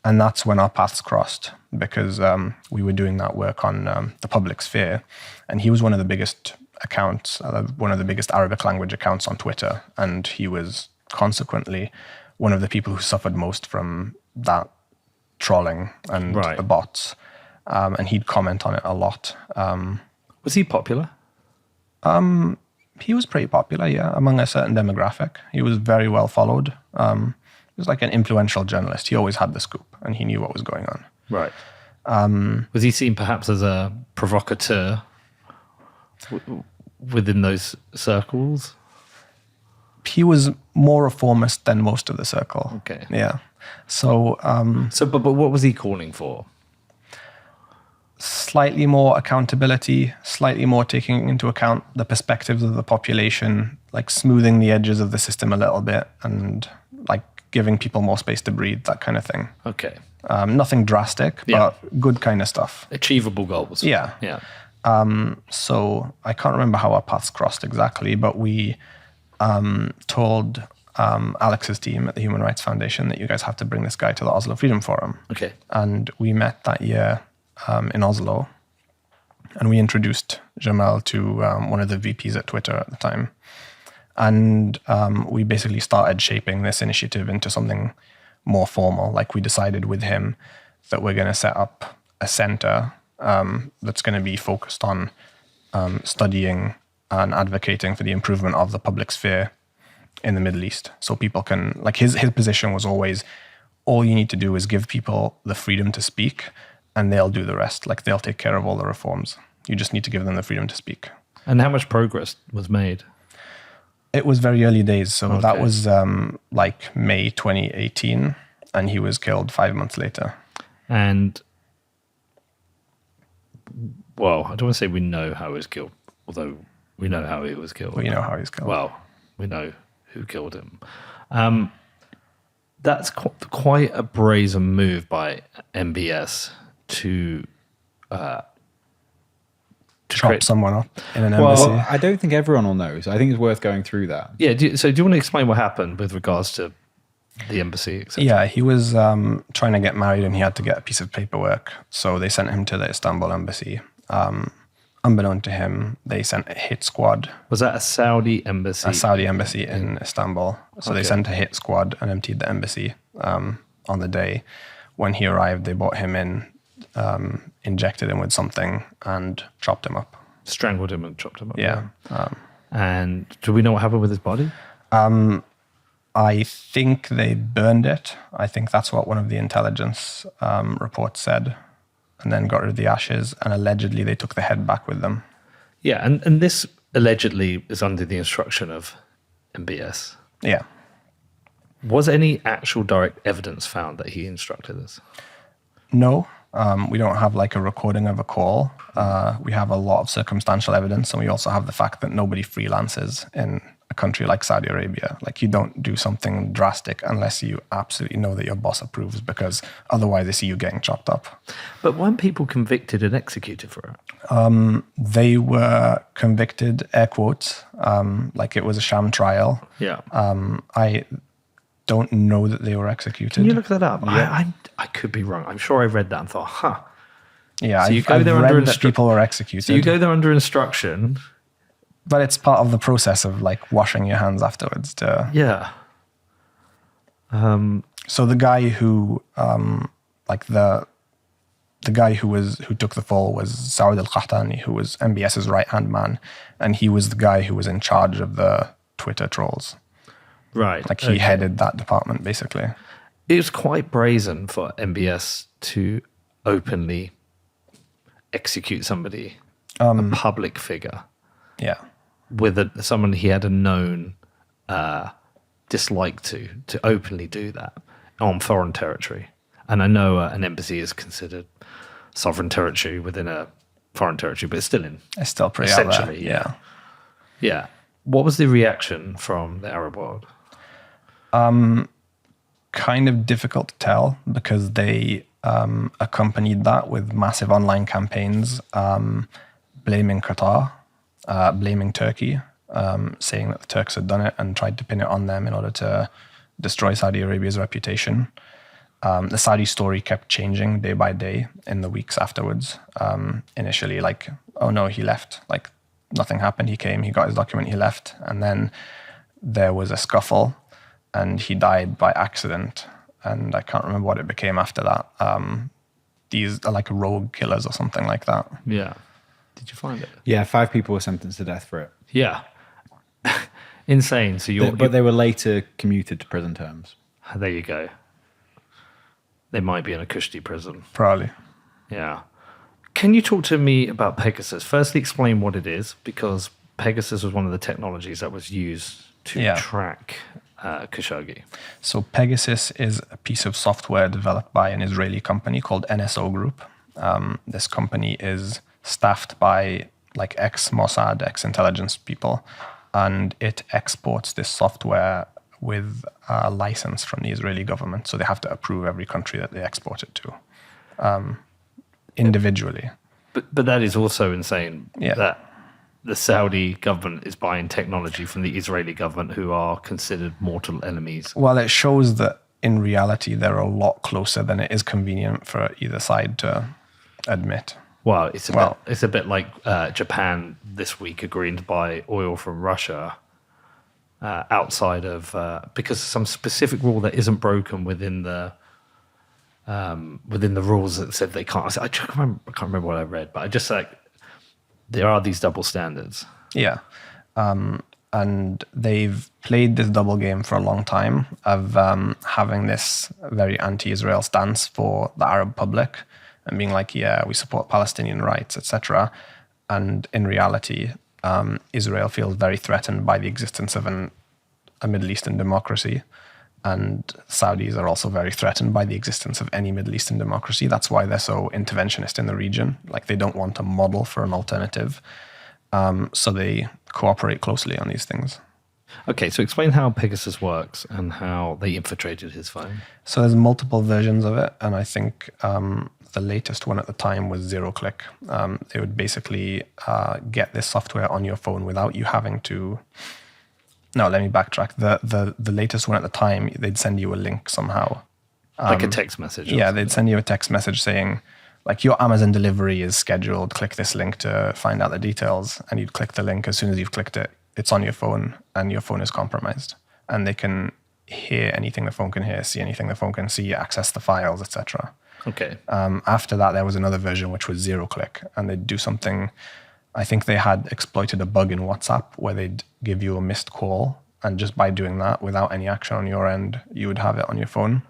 And that's when our paths crossed, because we were doing that work on the public sphere. And he was one of the biggest accounts, one of the biggest Arabic language accounts on Twitter. And he was consequently one of the people who suffered most from that trolling and Right. the bots. And he'd comment on it a lot. Was he popular? He was pretty popular, yeah, among a certain demographic. He was very well followed. He was like an influential journalist. He always had the scoop, and he knew what was going on. Right. Was he seen perhaps as a provocateur within those circles? He was more reformist than most of the circle. Okay. Yeah. So But what was he calling for? slightly more accountability, slightly more taking into account the perspectives of the population, like smoothing the edges of the system a little bit and like giving people more space to breathe, that kind of thing. Okay. Nothing drastic, Yeah. but good kind of stuff. Achievable goals. Yeah. Yeah. So I can't remember how our paths crossed exactly, but we told Alex's team at the Human Rights Foundation that you guys have to bring this guy to the Oslo Freedom Forum. Okay. And we met that year in Oslo, and we introduced Jamal to one of the VPs at Twitter at the time. And we basically started shaping this initiative into something more formal. Like we decided with him that we're going to set up a center that's going to be focused on studying and advocating for the improvement of the public sphere in the Middle East. So people can, like his position was always, all you need to do is give people the freedom to speak and they'll do the rest. Like they'll take care of all the reforms. You just need to give them the freedom to speak. And how much progress was made? It was very early days. So that Okay. was like May 2018 and he was killed 5 months later. And, well, I don't want to say we know how he was killed, although we know how he was killed. We know how he's killed. Well, we know who killed him. That's quite a brazen move by MBS to Chop create. someone up in an Well, embassy. I don't think everyone will know, so I think it's worth going through that. Yeah. So do you want to explain what happened with regards to the embassy, etc.? Yeah, he was trying to get married and he had to get a piece of paperwork. So they sent him to the Istanbul embassy. Unbeknown to him, they sent a hit squad, Was that a Saudi embassy? a Saudi embassy in Istanbul. So they Okay. sent a hit squad and emptied the embassy on the day. When he arrived, they brought him in, injected him with something and chopped him up. Strangled him and chopped him up. Yeah. And do we know what happened with his body? I think they burned it. I think that's what one of the intelligence reports said. And then got rid of the ashes. And allegedly they took the head back with them. Yeah, and this allegedly is under the instruction of MBS. Yeah. Was any actual direct evidence found that he instructed this? No, we don't have like a recording of a call. We have a lot of circumstantial evidence. And we also have the fact that nobody freelances in a country like Saudi Arabia. Like you don't do something drastic unless you absolutely know that your boss approves, because otherwise they see you getting chopped up. But weren't people convicted and executed for it? They were convicted, air quotes, like it was a sham trial. Yeah. I don't know that they were executed. Can you look that up? I could be wrong. I'm sure I read that and thought, huh. Yeah, So you I've, go I've there read under that people were executed. So you go there under instruction. But it's part of the process of like washing your hands afterwards. Yeah. So the guy who, like the guy who took the fall was Saud al-Qahtani, who was MBS's right-hand man. And he was the guy who was in charge of the Twitter trolls. Right. Like he headed that department, basically. It was quite brazen for MBS to openly execute somebody, a public figure, Yeah. with someone he had a known dislike to openly do that on foreign territory. And I know an embassy is considered sovereign territory within a foreign territory, but it's still in. It's still pretty out there. Essentially, yeah. Yeah. What was the reaction from the Arab world? Kind of difficult to tell because they accompanied that with massive online campaigns blaming Qatar, blaming Turkey, saying that the Turks had done it and tried to pin it on them in order to destroy Saudi Arabia's reputation. The Saudi story kept changing day by day in the weeks afterwards. Initially, like, oh no, he left. Like, nothing happened. He came, he got his document, he left. And then there was a scuffle and he died by accident. And I can't remember what it became after that. These are like rogue killers or something like that. Yeah. Did you find it? Yeah, 5 people were sentenced to death for it. Yeah. Insane. So But they were later commuted to prison terms. there you go. They might be in a cushy prison. Probably. Yeah. Can you talk to me about Pegasus? Firstly, explain what it is, because Pegasus was one of the technologies that was used to Yeah. track Khashoggi? So Pegasus is a piece of software developed by an Israeli company called NSO Group. This company is staffed by like ex-Mossad, ex-intelligence people, and it exports this software with a license from the Israeli government. So they have to approve every country that they export it to individually. But that is also insane Yeah. that the Saudi government is buying technology from the Israeli government, who are considered mortal enemies. Well, it shows that in reality, they're a lot closer than it is convenient for either side to admit. Well, it's a bit like Japan this week agreeing to buy oil from Russia outside of because of some specific rule that isn't broken within the rules that said they can't. I can't remember what I read, but I just like there are these double standards. Yeah. And they've played this double game for a long time of having this very anti-Israel stance for the Arab public and being like, yeah, we support Palestinian rights, etc. And in reality, Israel feels very threatened by the existence of a Middle Eastern democracy. And Saudis are also very threatened by the existence of any Middle Eastern democracy. That's why they're so interventionist in the region. Like they don't want a model for an alternative. So they cooperate closely on these things. Okay, so explain how Pegasus works and how they infiltrated his phone. So there's multiple versions of it. And I think the latest one at the time was zero click. They would basically get this software on your phone without you having to... No, let me backtrack. The latest one at the time, they'd send you a link somehow. Like a text message. Yeah, they'd send you a text message saying, like, your Amazon delivery is scheduled. Click this link to find out the details. And you'd click the link. As soon as you've clicked it, it's on your phone and your phone is compromised. And they can hear anything the phone can hear, see anything the phone can see, access the files, etc. Okay. After that, there was another version, which was zero click. And they'd do something... I think they had exploited a bug in WhatsApp where they'd give you a missed call. And just by doing that, without any action on your end, you would have it on your phone.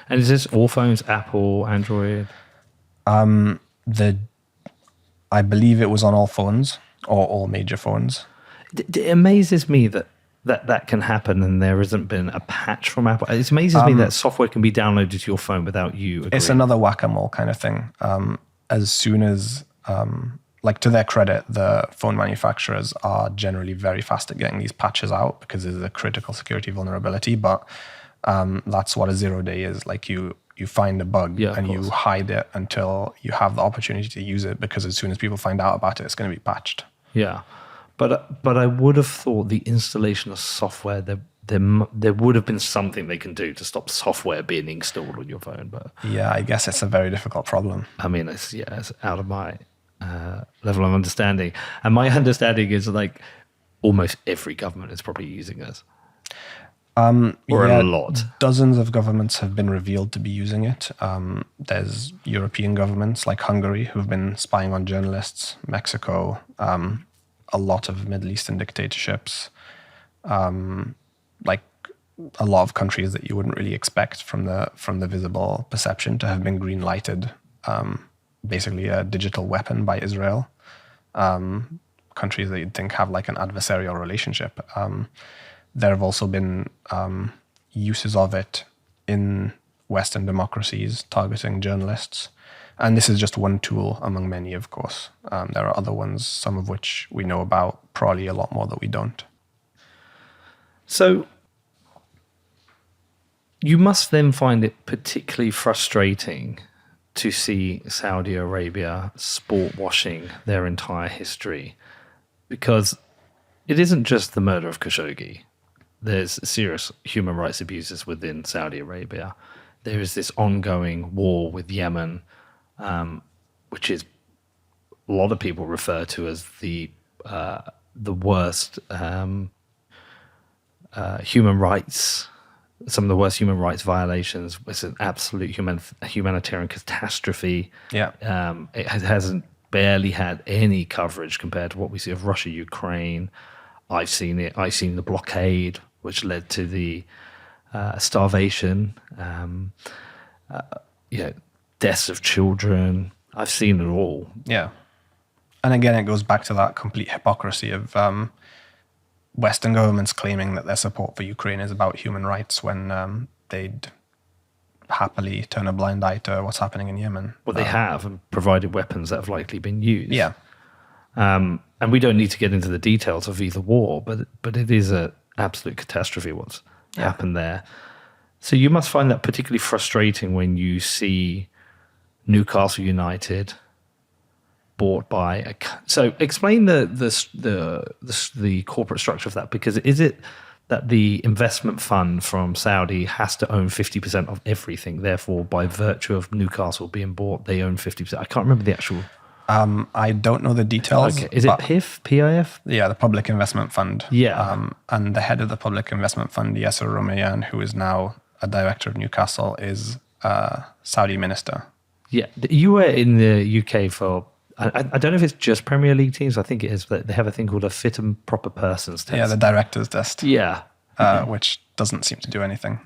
And is this all phones, Apple, Android? I believe it was on all phones or all major phones. It amazes me that can happen and there hasn't been a patch from Apple. It amazes me that software can be downloaded to your phone without you agreeing. It's another whack-a-mole kind of thing. As soon as... like to their credit, the phone manufacturers are generally very fast at getting these patches out because it's a critical security vulnerability. But that's what a 0 day is. Like you find a bug and you hide it until you have the opportunity to use it, because as soon as people find out about it, it's going to be patched. Yeah, but I would have thought the installation of software there would have been something they can do to stop software being installed on your phone. But yeah, I guess it's a very difficult problem. I mean, it's out of my level of understanding. And my understanding is like almost every government is probably using this. Or a lot. Dozens of governments have been revealed to be using it. There's European governments like Hungary who've been spying on journalists, Mexico, a lot of Middle Eastern dictatorships, like a lot of countries that you wouldn't really expect from the visible perception to have been green lighted. Basically a digital weapon by Israel. Countries that you'd think have like an adversarial relationship. There have also been uses of it in Western democracies targeting journalists. And this is just one tool among many, of course. There are other ones, some of which we know about, probably a lot more that we don't. So you must then find it particularly frustrating to see Saudi Arabia sport washing their entire history, because it isn't just the murder of Khashoggi. There's serious human rights abuses within Saudi Arabia. There is this ongoing war with Yemen, which is a lot of people refer to as the worst human rights. Some of the worst human rights violations. It's an absolute humanitarian catastrophe. Yeah. It hasn't barely had any coverage compared to what we see of Russia, Ukraine. I've seen it. I've seen the blockade, which led to the starvation, deaths of children. I've seen it all. Yeah. And again, it goes back to that complete hypocrisy of Western governments claiming that their support for Ukraine is about human rights when they'd happily turn a blind eye to what's happening in Yemen. Well, they have, and provided weapons that have likely been used. Yeah. And we don't need to get into the details of either war, but it is an absolute catastrophe what's happened there. So you must find that particularly frustrating when you see Newcastle United bought by so explain the corporate structure of that, because is it that the investment fund from Saudi has to own 50% of everything, therefore by virtue of Newcastle being bought they own 50%? I can't remember the actual I don't know the details. Okay, is it PIF? Yeah, the Public Investment Fund. Yeah. And the head of the Public Investment Fund, Yasser Romeyan, who is now a director of Newcastle, is a Saudi minister. Yeah, you were in the UK for, I don't know if it's just Premier League teams, I think it is, but they have a thing called a fit and proper persons test. Yeah, the director's test. Yeah. Which doesn't seem to do anything.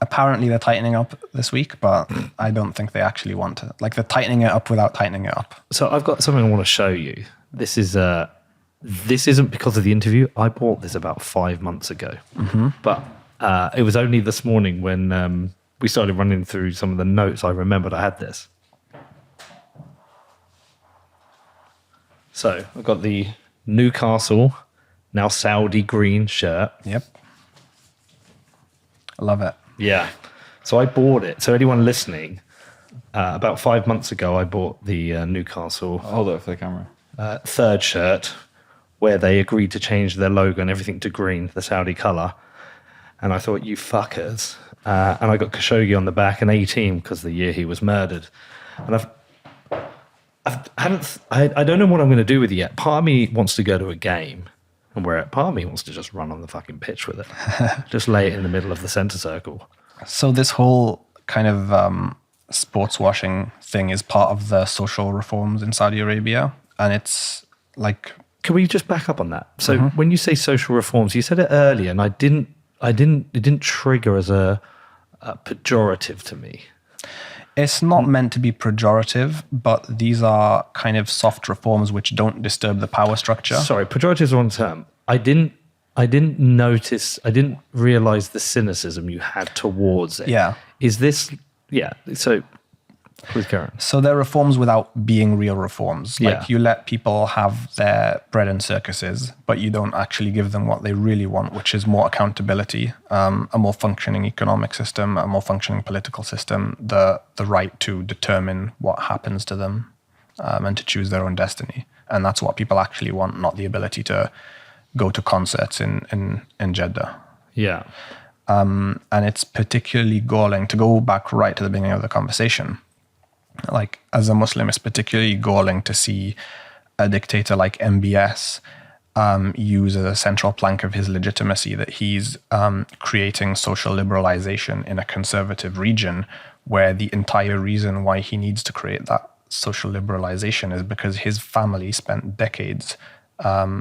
Apparently they're tightening up this week, but I don't think they actually want to. Like, they're tightening it up without tightening it up. So I've got something I want to show you. This isn't because of the interview. I bought this about 5 months ago. Mm-hmm. But it was only this morning when we started running through some of the notes I remembered I had this. So I've got the Newcastle, now Saudi green shirt. Yep. I love it. Yeah. So I bought it. So anyone listening, about 5 months ago, I bought the Newcastle Hold it for the camera. third shirt, where they agreed to change their logo and everything to green, the Saudi colour. And I thought, you fuckers. And I got Khashoggi on the back and 18 because the year he was murdered. And I don't know what I'm going to do with it yet. Part of me wants to go to a game, and part of me wants to just run on the fucking pitch with it. Just lay it in the middle of the centre circle. So this whole kind of sports washing thing is part of the social reforms in Saudi Arabia. And it's like... Can we just back up on that? So when you say social reforms, you said it earlier, and it didn't trigger as a pejorative to me. It's not meant to be pejorative, but these are kind of soft reforms which don't disturb the power structure. Sorry, pejorative is the wrong term. I didn't realize the cynicism you had towards it. Yeah. Is this, so please carry on. So they're reforms without being real reforms. Like, Yeah. you let people have their bread and circuses, but you don't actually give them what they really want, which is more accountability, a more functioning economic system, a more functioning political system, the right to determine what happens to them, and to choose their own destiny. And that's what people actually want, not the ability to go to concerts in Jeddah. Yeah. And it's particularly galling, to go back right to the beginning of the conversation. Like, as a Muslim, it's particularly galling to see a dictator like MBS use as a central plank of his legitimacy that he's creating social liberalization in a conservative region, where the entire reason why he needs to create that social liberalization is because his family spent decades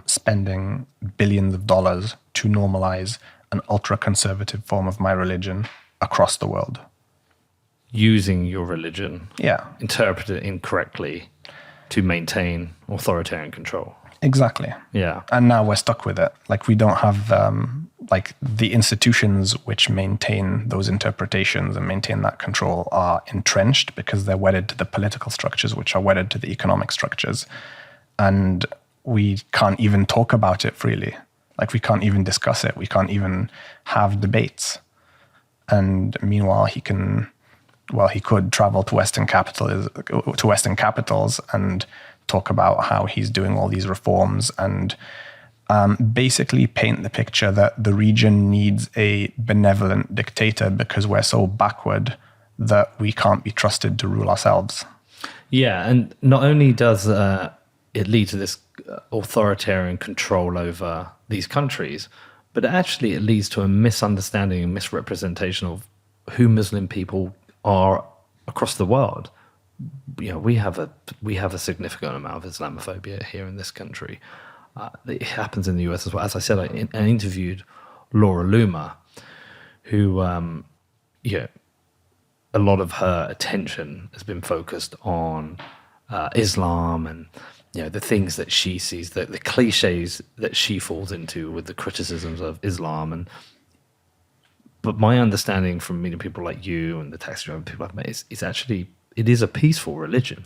spending billions of dollars to normalize an ultra-conservative form of my religion across the world. Using your religion, interpret it incorrectly to maintain authoritarian control. Exactly. Yeah. And now we're stuck with it. Like, we don't have like the institutions which maintain those interpretations and maintain that control are entrenched because they're wedded to the political structures, which are wedded to the economic structures. And we can't even talk about it freely. Like, we can't even discuss it. We can't even have debates. And meanwhile, he could travel to Western capitals and talk about how he's doing all these reforms and basically paint the picture that the region needs a benevolent dictator because we're so backward that we can't be trusted to rule ourselves. Yeah, and not only does it lead to this authoritarian control over these countries, but actually it leads to a misunderstanding and misrepresentation of who Muslim people are across the world. You know, we have a significant amount of Islamophobia here in this country. It happens in the US as well. As I said, I interviewed Laura Loomer, who, a lot of her attention has been focused on Islam and the things that she sees, the cliches that she falls into with the criticisms of Islam. But my understanding from meeting people like you and the taxi driver people I've met is actually, it is a peaceful religion.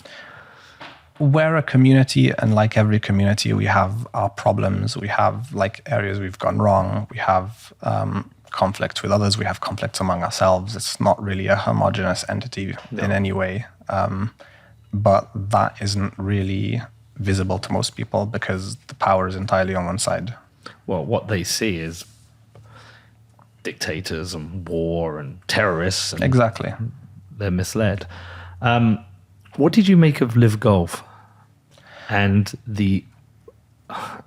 We're a community, and like every community, we have our problems. We have like areas we've gone wrong. We have conflicts with others. We have conflicts among ourselves. It's not really a homogenous entity in any way. But that isn't really visible to most people because the power is entirely on one side. Well, what they see is dictators and war and terrorists. And Exactly. they're misled. What did you make of Live Golf and I'm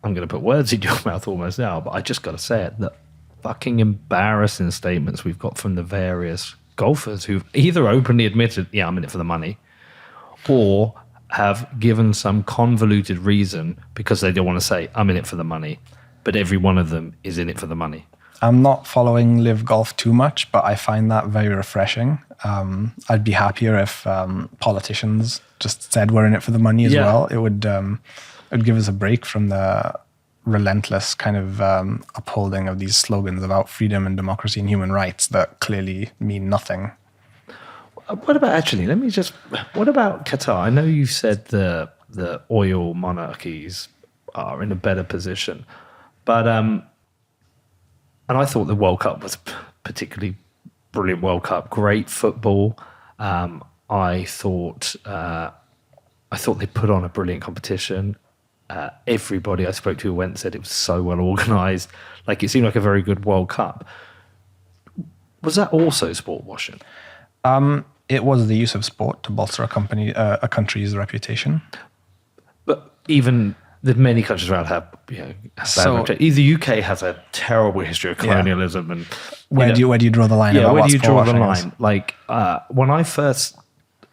going to put words in your mouth almost now, but I just got to say it, the fucking embarrassing statements we've got from the various golfers who've either openly admitted, yeah, I'm in it for the money, or have given some convoluted reason because they don't want to say, I'm in it for the money, but every one of them is in it for the money. I'm not following Live Golf too much, but I find that very refreshing. I'd be happier if politicians just said we're in it for the money as well. It would give us a break from the relentless kind of upholding of these slogans about freedom and democracy and human rights that clearly mean nothing. What about what about Qatar? I know you said the oil monarchies are in a better position, but and I thought the World Cup was particularly brilliant World Cup, great football. I thought they put on a brilliant competition. Everybody I spoke to who went said it was so well organised. Like, it seemed like a very good World Cup. Was that also sport washing? It was the use of sport to bolster a country's reputation. But even the many countries around have, the UK has a terrible history of colonialism, and where do you draw the line? Yeah, about where what do you draw the sport line? washing is? Like when I first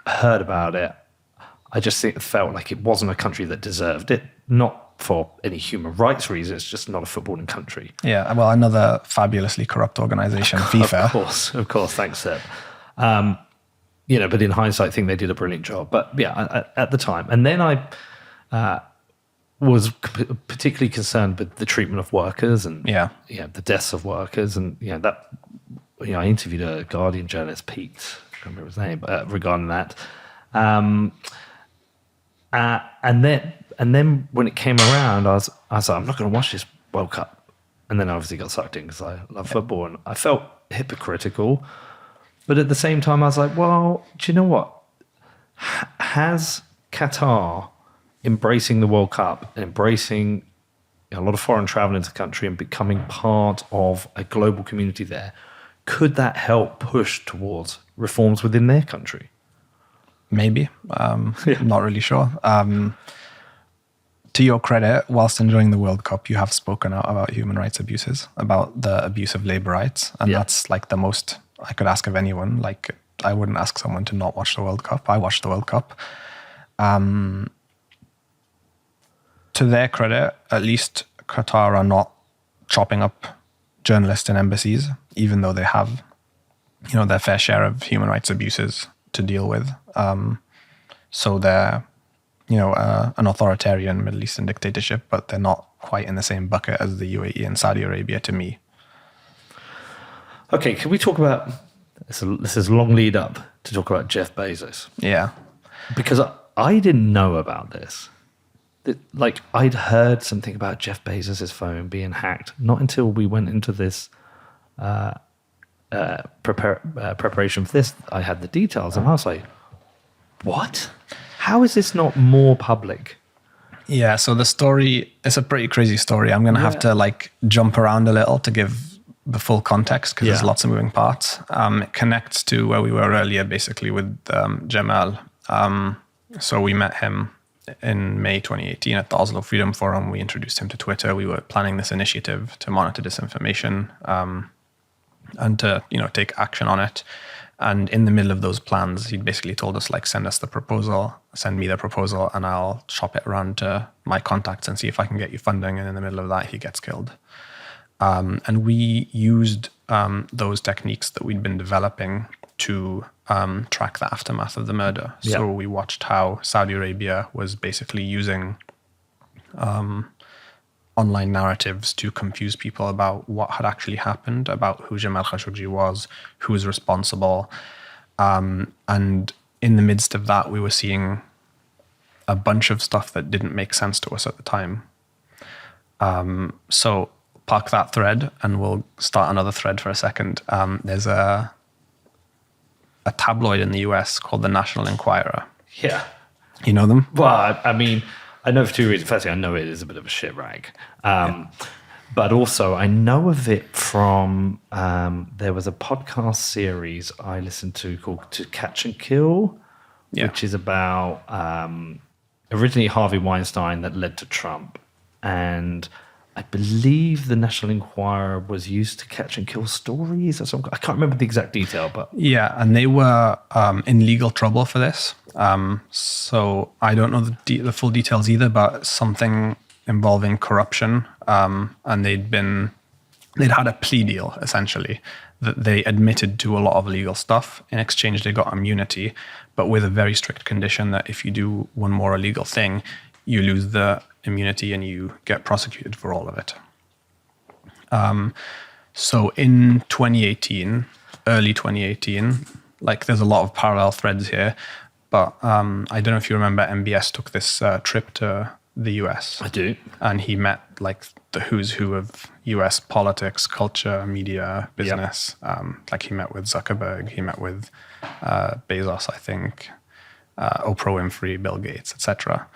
heard about it, I just felt like it wasn't a country that deserved it, not for any human rights reasons, just not a footballing country. Yeah, well, another fabulously corrupt organization, FIFA. Of course, thanks, Seb. But in hindsight, I think they did a brilliant job. But yeah, at the time. And then I was particularly concerned with the treatment of workers and the deaths of workers. And I interviewed a Guardian journalist, Pete, I can't remember his name, regarding that. And then when it came around, I was like, I'm not going to watch this World Cup. And then I obviously got sucked in because I love football, and I felt hypocritical. But at the same time, I was like, well, do you know what? Has Qatar embracing the World Cup and embracing a lot of foreign travel into the country and becoming part of a global community there, could that help push towards reforms within their country? Maybe. I'm not really sure. To your credit, whilst enjoying the World Cup, you have spoken out about human rights abuses, about the abuse of labor rights. And that's like the most I could ask of anyone. Like, I wouldn't ask someone to not watch the World Cup. I watched the World Cup. To their credit, at least Qatar are not chopping up journalists in embassies, even though they have, their fair share of human rights abuses to deal with. So they're, an authoritarian Middle Eastern dictatorship, but they're not quite in the same bucket as the UAE and Saudi Arabia to me. Okay, can we talk about this is a long lead up to talk about Jeff Bezos? Yeah. Because I didn't know about this. Like, I'd heard something about Jeff Bezos' phone being hacked, not until we went into this preparation for this. I had the details, and I was like, what? How is this not more public? Yeah, so the story, it's a pretty crazy story. I'm going to have to jump around a little to give the full context because there's lots of moving parts. It connects to where we were earlier, basically, with Jamal. So we met him in May 2018 at the Oslo Freedom Forum. We introduced him to Twitter. We were planning this initiative to monitor disinformation and to, take action on it. And in the middle of those plans, he basically told us, send us the proposal, send me the proposal, and I'll shop it around to my contacts and see if I can get you funding. And in the middle of that, he gets killed. And we used those techniques that we'd been developing to track the aftermath of the murder. Yeah. So we watched how Saudi Arabia was basically using online narratives to confuse people about what had actually happened, about who Jamal Khashoggi was, who was responsible. And in the midst of that, we were seeing a bunch of stuff that didn't make sense to us at the time. So park that thread and we'll start another thread for a second. There's a tabloid in the US called the National Enquirer. Yeah. You know them? Well, I mean, I know for two reasons. Firstly, I know it is a bit of a shit rag. But also, I know of it from, there was a podcast series I listened to called To Catch and Kill, which is about originally Harvey Weinstein that led to Trump. And I believe the National Enquirer was used to catch and kill stories or something. I can't remember the exact detail, but... Yeah, and they were in legal trouble for this. So I don't know the full details either, but something involving corruption. And they'd had a plea deal, essentially, that they admitted to a lot of illegal stuff. In exchange, they got immunity, but with a very strict condition that if you do one more illegal thing, you lose the immunity and you get prosecuted for all of it. So in 2018, early 2018, like there's a lot of parallel threads here, but I don't know if you remember MBS took this trip to the US. I do. And he met like the who's who of US politics, culture, media, business. Like he met with Zuckerberg, he met with Bezos, I think, Oprah Winfrey, Bill Gates, etc.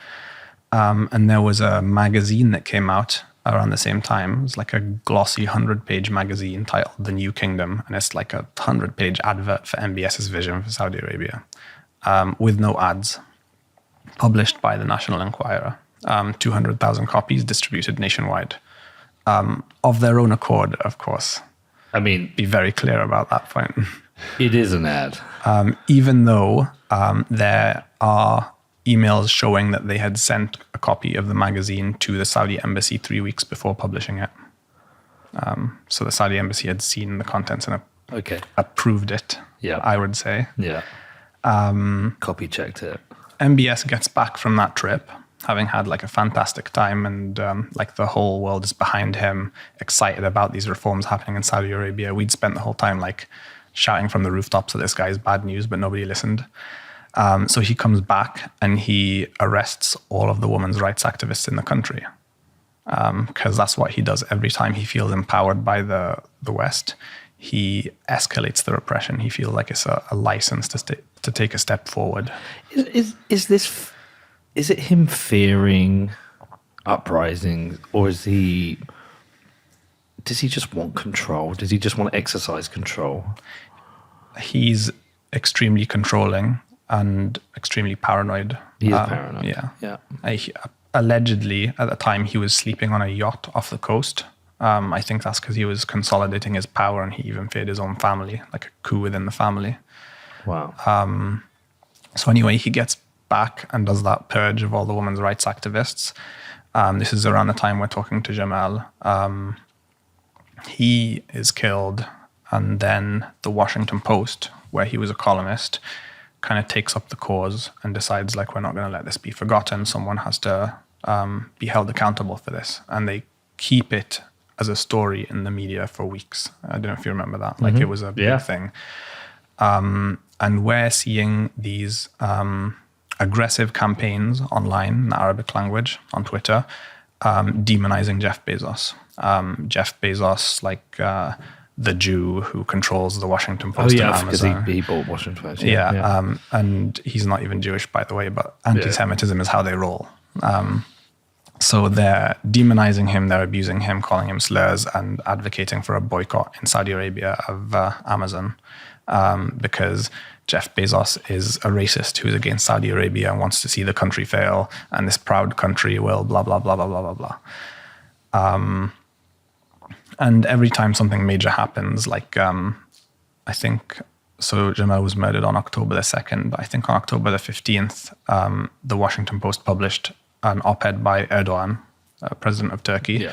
And there was a magazine that came out around the same time. It was like a glossy 100-page magazine titled The New Kingdom. And it's like a 100-page advert for MBS's vision for Saudi Arabia with no ads, published by the National Enquirer. 200,000 copies distributed nationwide. Of their own accord, of course. I mean... Be very clear about that point. It is an ad. Even though there are emails showing that they had sent a copy of the magazine to the Saudi embassy 3 weeks before publishing it. So the Saudi embassy had seen the contents and approved it, I would say. Yeah. Copy checked it. MBS gets back from that trip, having had like a fantastic time and like the whole world is behind him, excited about these reforms happening in Saudi Arabia. We'd spent the whole time like shouting from the rooftops that this guy is bad news, but nobody listened. So he comes back and he arrests all of the women's rights activists in the country because that's what he does every time he feels empowered by the West. He escalates the repression. He feels like it's a license to take a step forward. Is it him fearing uprisings, or does he just want control? Does he just want to exercise control? He's extremely controlling and extremely paranoid. He is paranoid. Yeah. Allegedly, at the time, he was sleeping on a yacht off the coast. I think that's because he was consolidating his power and he even feared his own family, like a coup within the family. Wow. So anyway, he gets back and does that purge of all the women's rights activists. This is around the time we're talking to Jamal. He is killed, and then the Washington Post, where he was a columnist, kind of takes up the cause and decides, like, we're not going to let this be forgotten. Someone has to be held accountable for this. And they keep it as a story in the media for weeks. I don't know if you remember that. Like, it was a big thing. And we're seeing these aggressive campaigns online in the Arabic language on Twitter, demonizing Jeff Bezos. Jeff Bezos, like the Jew who controls the Washington Post and Amazon. Because he bought Washington Post. And he's not even Jewish, by the way, but anti-Semitism is how they roll. So they're demonizing him, they're abusing him, calling him slurs, and advocating for a boycott in Saudi Arabia of Amazon because Jeff Bezos is a racist who's against Saudi Arabia and wants to see the country fail, and this proud country will blah, blah, blah, blah, blah, blah, blah. And every time something major happens, like I think, so Jamal was murdered on October the 2nd. I think on October the 15th, the Washington Post published an op-ed by Erdogan, president of Turkey,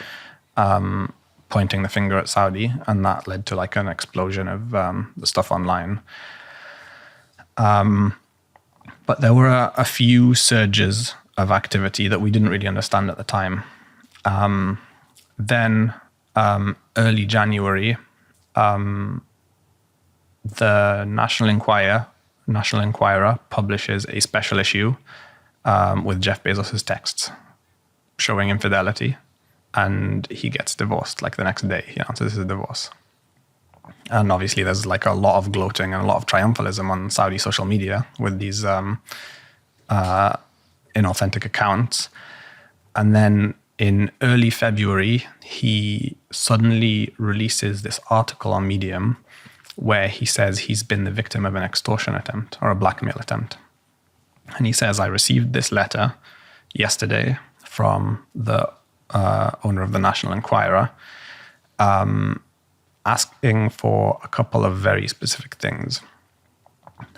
pointing the finger at Saudi. And that led to like an explosion of the stuff online. But there were a few surges of activity that we didn't really understand at the time. Then, early January, the National Enquirer publishes a special issue with Jeff Bezos' texts showing infidelity, and he gets divorced like the next day. He announces his divorce. And obviously there's like a lot of gloating and a lot of triumphalism on Saudi social media with these inauthentic accounts. And then in early February, he suddenly releases this article on Medium where he says he's been the victim of an extortion attempt or a blackmail attempt. And he says, I received this letter yesterday from the owner of the National Enquirer, asking for a couple of very specific things.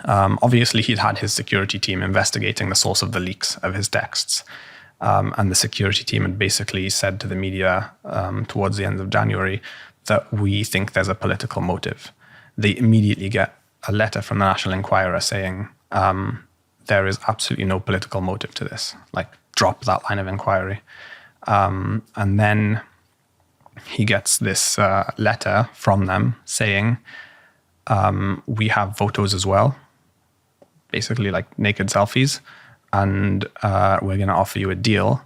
Obviously, he'd had his security team investigating the source of the leaks of his texts. And the security team had basically said to the media towards the end of January that we think there's a political motive. They immediately get a letter from the National Enquirer saying, there is absolutely no political motive to this. Like, drop that line of inquiry. And then he gets this letter from them saying, we have photos as well, basically like naked selfies, and we're going to offer you a deal.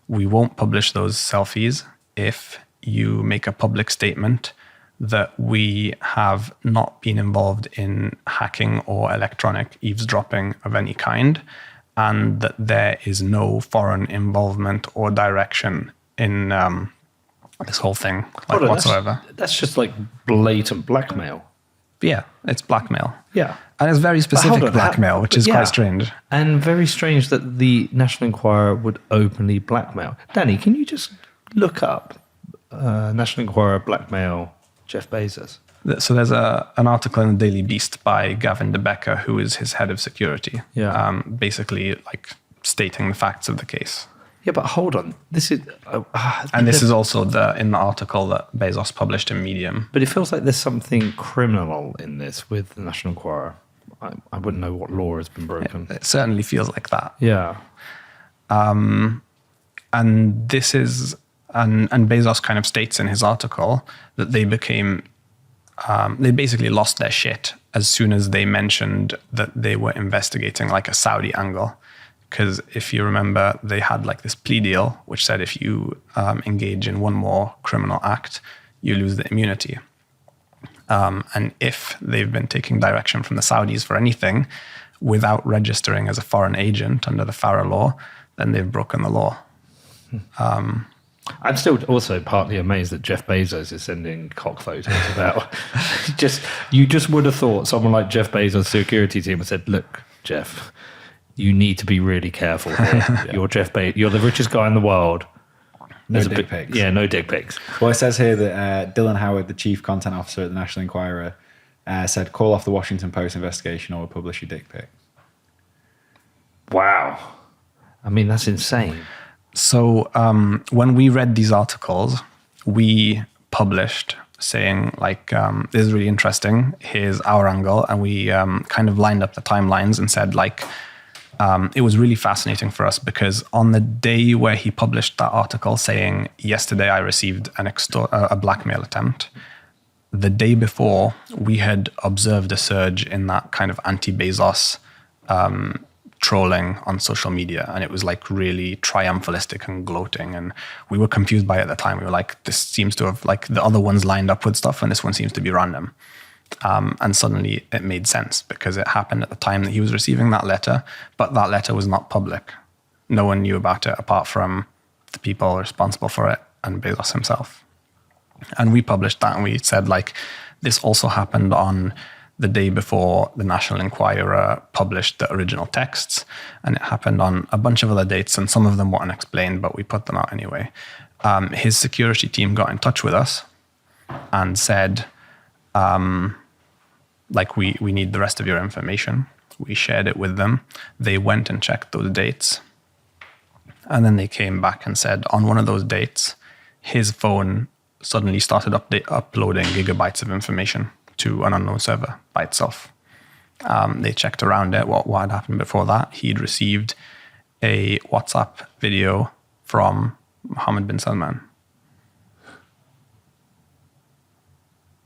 We won't publish those selfies if you make a public statement that we have not been involved in hacking or electronic eavesdropping of any kind, and that there is no foreign involvement or direction in this whole thing whatsoever. That's just like blatant blackmail. Yeah, it's blackmail. Yeah. And it's very specific blackmail, which is quite strange. And very strange that the National Enquirer would openly blackmail. Danny, can you just look up National Enquirer blackmail Jeff Bezos? So there's an article in the Daily Beast by Gavin DeBecker, who is his head of security, basically like stating the facts of the case. Yeah, but hold on. This is... and this is also in the article that Bezos published in Medium. But it feels like there's something criminal in this with the National Enquirer. I wouldn't know what law has been broken. It certainly feels like that. Yeah. And this is... And Bezos kind of states in his article that they became... they basically lost their shit as soon as they mentioned that they were investigating like a Saudi angle. Because if you remember, they had like this plea deal, which said if you engage in one more criminal act, you lose the immunity. And if they've been taking direction from the Saudis for anything without registering as a foreign agent under the FARA law, then they've broken the law. I'm still also partly amazed that Jeff Bezos is sending cock photos about. You just would have thought someone like Jeff Bezos' security team had said, "Look, Jeff, you need to be really careful here. You're Jeff Bezos. You're the richest guy in the world. No dick pics. Yeah, no dick pics." Well, it says here that Dylan Howard, the chief content officer at the National Enquirer, said, "Call off the Washington Post investigation or we'll publish your dick pic." Wow. I mean, that's insane. So when we read these articles, we published saying like, this is really interesting. Here's our angle. And we kind of lined up the timelines and said like, it was really fascinating for us because on the day where he published that article saying, yesterday I received a blackmail attempt, the day before we had observed a surge in that kind of anti-Bezos trolling on social media, and it was like really triumphalistic and gloating, and we were confused by it at the time. We were like, this seems to have like the other ones lined up with stuff and this one seems to be random. And suddenly it made sense because it happened at the time that he was receiving that letter, but that letter was not public. No one knew about it apart from the people responsible for it and Bezos himself. And we published that and we said like, this also happened on the day before the National Enquirer published the original texts, and it happened on a bunch of other dates, and some of them weren't explained, but we put them out anyway. His security team got in touch with us and said, like, we need the rest of your information. We shared it with them. They went and checked those dates, and then they came back and said, on one of those dates, his phone suddenly started uploading gigabytes of information to an unknown server by itself. They checked around it, what had happened before that. He'd received a WhatsApp video from Mohammed bin Salman.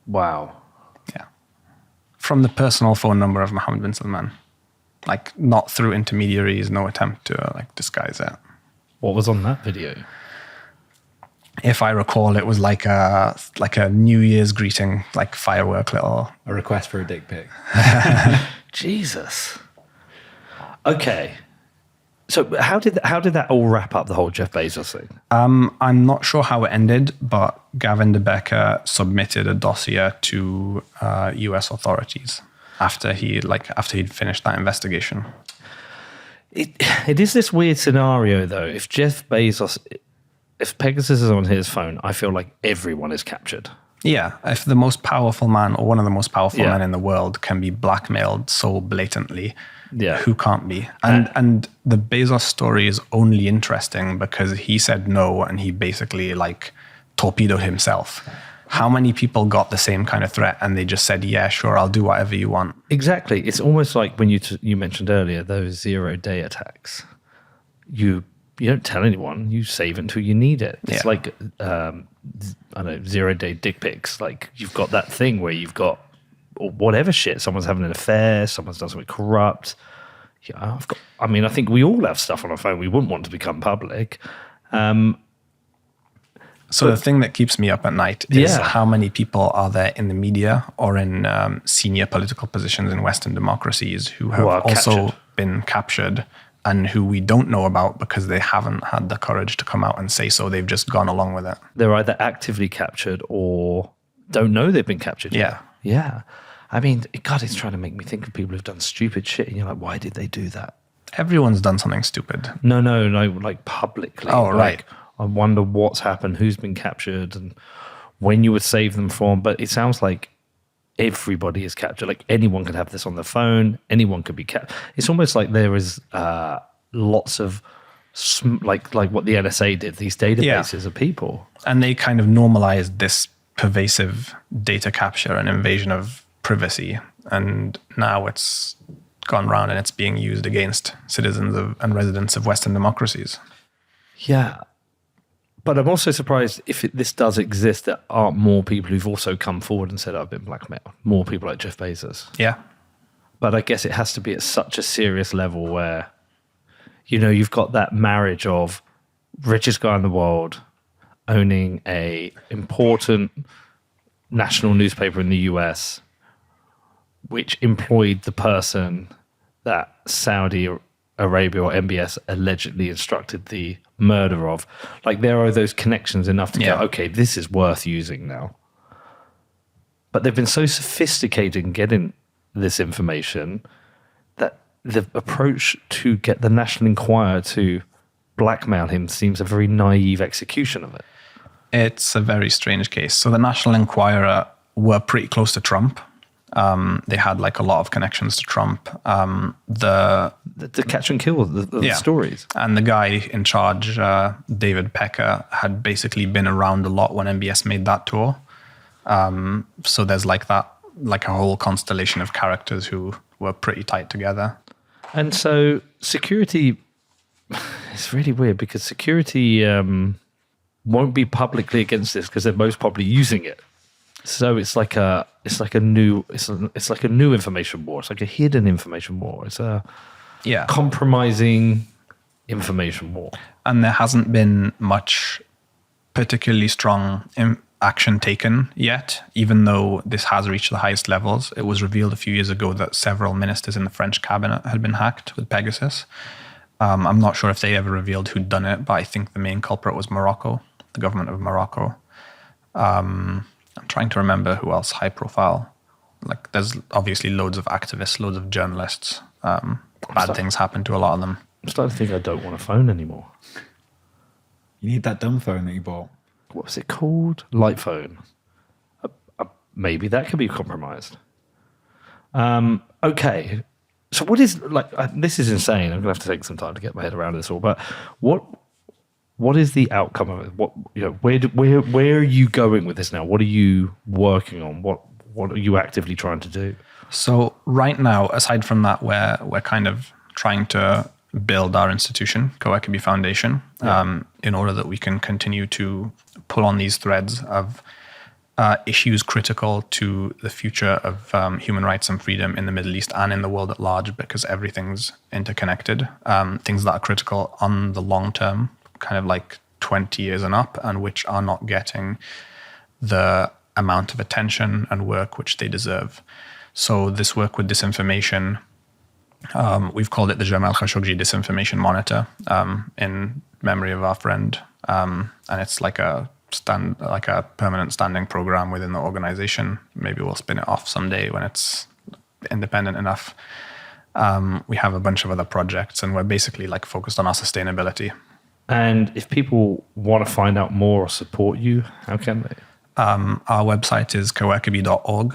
Wow. Yeah. From the personal phone number of Mohammed bin Salman. Like, not through intermediaries, no attempt to disguise it. What was on that video? If I recall, it was like a New Year's greeting, like firework little. A request for a dick pic. Jesus. Okay. So how did that all wrap up, the whole Jeff Bezos thing? I'm not sure how it ended, but Gavin de Becker submitted a dossier to US authorities after he'd finished that investigation. It is this weird scenario, though. If Pegasus is on his phone, I feel like everyone is captured. Yeah, if the most powerful man or one of the most powerful men in the world can be blackmailed so blatantly, who can't be? And the Bezos story is only interesting because he said no and he basically torpedoed himself. How many people got the same kind of threat and they just said, yeah, sure, I'll do whatever you want? Exactly. It's almost like when you mentioned earlier, those 0-day attacks. You don't tell anyone, you save until you need it. It's like, I don't know, 0-day dick pics. Like, you've got that thing where you've got whatever shit. Someone's having an affair, someone's done something corrupt. Yeah, I think we all have stuff on our phone we wouldn't want to become public. So the thing that keeps me up at night is how many people are there in the media or in senior political positions in Western democracies who have also been captured and who we don't know about because they haven't had the courage to come out and say so. They've just gone along with it. They're either actively captured or don't know they've been captured. Yeah. Yeah. I mean, God, it's trying to make me think of people who've done stupid shit. And you're like, why did they do that? Everyone's done something stupid. No, like publicly. Oh, right. I wonder what's happened, who's been captured, and when you would save them from. But it sounds like everybody is captured. Like, anyone could have this on their phone. Anyone could be captured. It's almost like there is lots of, like what the NSA did, these databases of people. And they kind of normalized this pervasive data capture and invasion of privacy. And now it's gone round and it's being used against citizens and residents of Western democracies. Yeah. But I'm also surprised if this does exist, there aren't more people who've also come forward and said, I've been blackmailed. More people like Jeff Bezos. Yeah. But I guess it has to be at such a serious level where, you've got that marriage of richest guy in the world owning a important national newspaper in the US, which employed the person that Saudi Arabia or MBS allegedly instructed the murder of. Like, there are those connections enough to go, okay, this is worth using now. But they've been so sophisticated in getting this information that the approach to get the National Enquirer to blackmail him seems a very naive execution of it. It's a very strange case. So the National Enquirer were pretty close to Trump. They had a lot of connections to Trump. The catch and kill the stories. And the guy in charge, David Pecker, had basically been around a lot when MBS made that tour. So there's a whole constellation of characters who were pretty tight together. And so security, it's really weird because security won't be publicly against this because they're most probably using it. So it's like a new information war. It's like a hidden information war. It's a compromising information war. And there hasn't been much particularly strong action taken yet, even though this has reached the highest levels. It was revealed a few years ago that several ministers in the French cabinet had been hacked with Pegasus. I'm not sure if they ever revealed who'd done it, but I think the main culprit was Morocco, the government of Morocco. I'm trying to remember who else high profile. There's obviously loads of activists, loads of journalists. Bad things happen to a lot of them. I'm starting to think I don't want a phone anymore. You need that dumb phone that you bought. What was it called? Light phone. Maybe that could be compromised. Okay. So what is, this is insane. I'm going to have to take some time to get my head around this all. But what is the outcome of it? Where are you going with this now? What are you working on? What are you actively trying to do? So right now, aside from that, we're kind of trying to build our institution, Kawakabi Foundation, in order that we can continue to pull on these threads of issues critical to the future of human rights and freedom in the Middle East and in the world at large, because everything's interconnected. Things that are critical on the long term, kind of like 20 years and up, and which are not getting the amount of attention and work which they deserve. So this work with disinformation, we've called it the Jamal Khashoggi Disinformation Monitor, in memory of our friend, and it's like a permanent standing program within the organization. Maybe we'll spin it off someday when it's independent enough. We have a bunch of other projects, and we're basically like focused on our sustainability. And if people want to find out more or support you, how can they? Our website is kawakabi.org.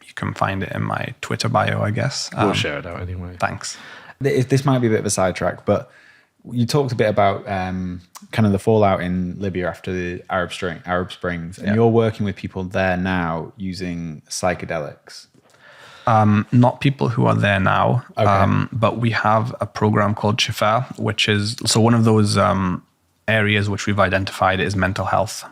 You can find it in my Twitter bio, I guess. We'll share it out anyway. Thanks. This might be a bit of a sidetrack, but you talked a bit about kind of the fallout in Libya after the Arab Springs, and you're working with people there now using psychedelics. Not people who are there now, Okay. but we have a program called Shifa, which is, so one of those areas which we've identified is mental health.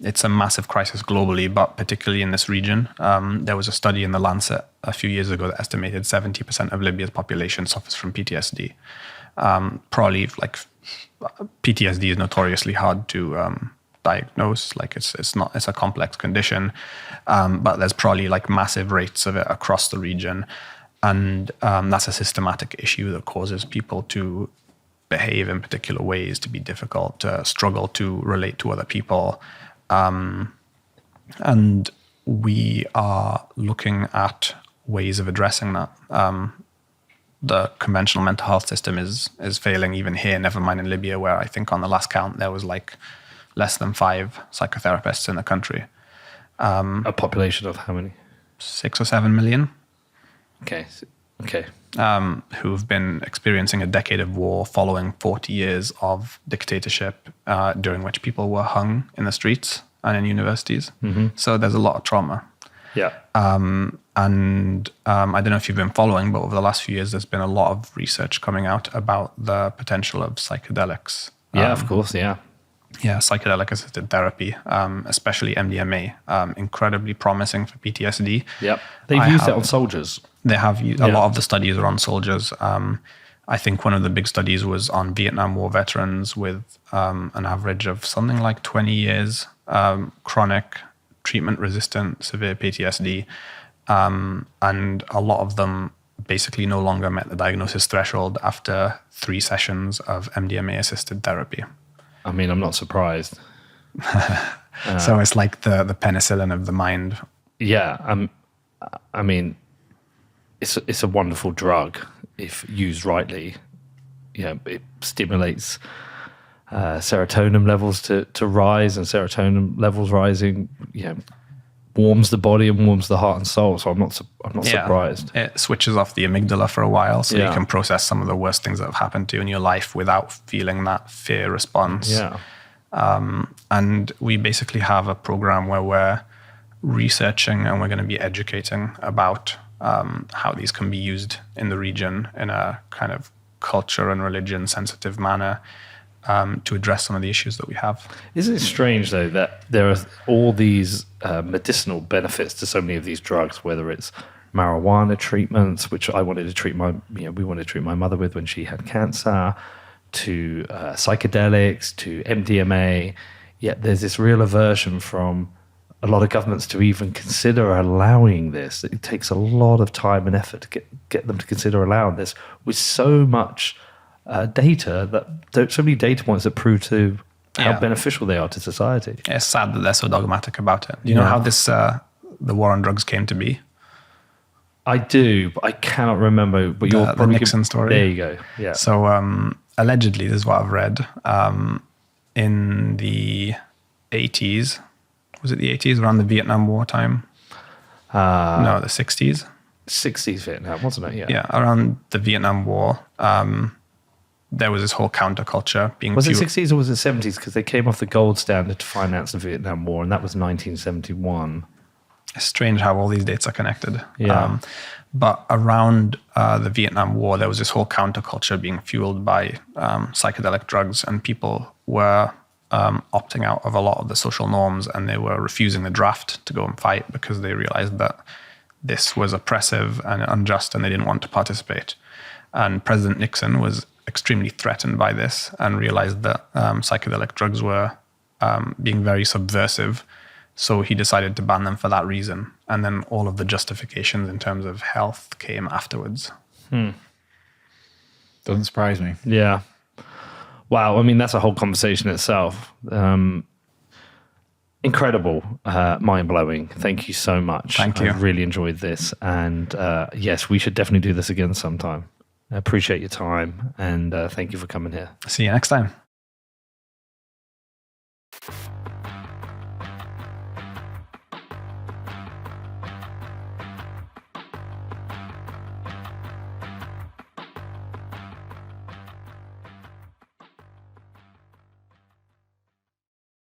It's a massive crisis globally, but particularly in this region. There was a study in The Lancet a few years ago that estimated 70% of Libya's population suffers from PTSD. Probably like PTSD is notoriously hard to diagnose. Like it's a complex condition, but there's probably like massive rates of it across the region, and that's a systematic issue that causes people to behave in particular ways, to be difficult, to struggle to relate to other people. And we are looking at ways of addressing that. The conventional mental health system is failing even here, never mind in Libya, where I think on the last count there was like less than 5 psychotherapists in the country. A population of how many? 6 or 7 million. Okay. Who've been experiencing a decade of war following 40 years of dictatorship, during which people were hung in the streets and in universities. Mm-hmm. So there's a lot of trauma. Yeah. And I don't know if you've been following, but over the last few years, there's been a lot of research coming out about the potential of psychedelics. Yeah, of course, yeah. Yeah, psychedelic-assisted therapy, especially MDMA, incredibly promising for PTSD. Yep. They've used it on soldiers. They have used, a lot of the studies are on soldiers. I think one of the big studies was on Vietnam War veterans with an average of something like 20 years chronic treatment-resistant severe PTSD. And a lot of them basically no longer met the diagnosis threshold after 3 sessions of MDMA-assisted therapy. I mean, I'm not surprised. So it's like the penicillin of the mind. Yeah, I mean, it's a wonderful drug if used rightly. It stimulates serotonin levels to rise, and serotonin levels rising, warms the body and warms the heart and soul. So I'm not surprised. It switches off the amygdala for a while, so you can process some of the worst things that have happened to you in your life without feeling that fear response. Yeah. And we basically have a program where we're researching and we're going to be educating about how these can be used in the region in a kind of culture and religion sensitive manner, to address some of the issues that we have. Isn't it strange, though, that there are all these medicinal benefits to so many of these drugs, whether it's marijuana treatments, which we wanted to treat my mother with when she had cancer, to psychedelics, to MDMA, yet there's this real aversion from a lot of governments to even consider allowing this. It takes a lot of time and effort to get them to consider allowing this, with so much data, so many data points that prove to how beneficial they are to society. It's sad that they're so dogmatic about it. Do you know how this the war on drugs came to be? I do, but I cannot remember. But you're the Nixon story. There you go. Yeah. So allegedly, this is what I've read. In the 80s, was it the 80s, around the Vietnam War time? No, the 60s. 60s Vietnam, wasn't it? Yeah. Yeah, around the Vietnam War. There was this whole counterculture being... Was it 60s or was it 70s? Because they came off the gold standard to finance the Vietnam War, and that was 1971. It's strange how all these dates are connected. Yeah. But around the Vietnam War, there was this whole counterculture being fueled by psychedelic drugs, and people were opting out of a lot of the social norms, and they were refusing the draft to go and fight because they realized that this was oppressive and unjust, and they didn't want to participate. And President Nixon was extremely threatened by this and realized that psychedelic drugs were being very subversive. So he decided to ban them for that reason. And then all of the justifications in terms of health came afterwards. Doesn't surprise me. Yeah. Wow. I mean, that's a whole conversation itself. Incredible, mind-blowing. Thank you so much. Thank you. I really enjoyed this. And yes, we should definitely do this again sometime. I appreciate your time, and thank you for coming here. See you next time.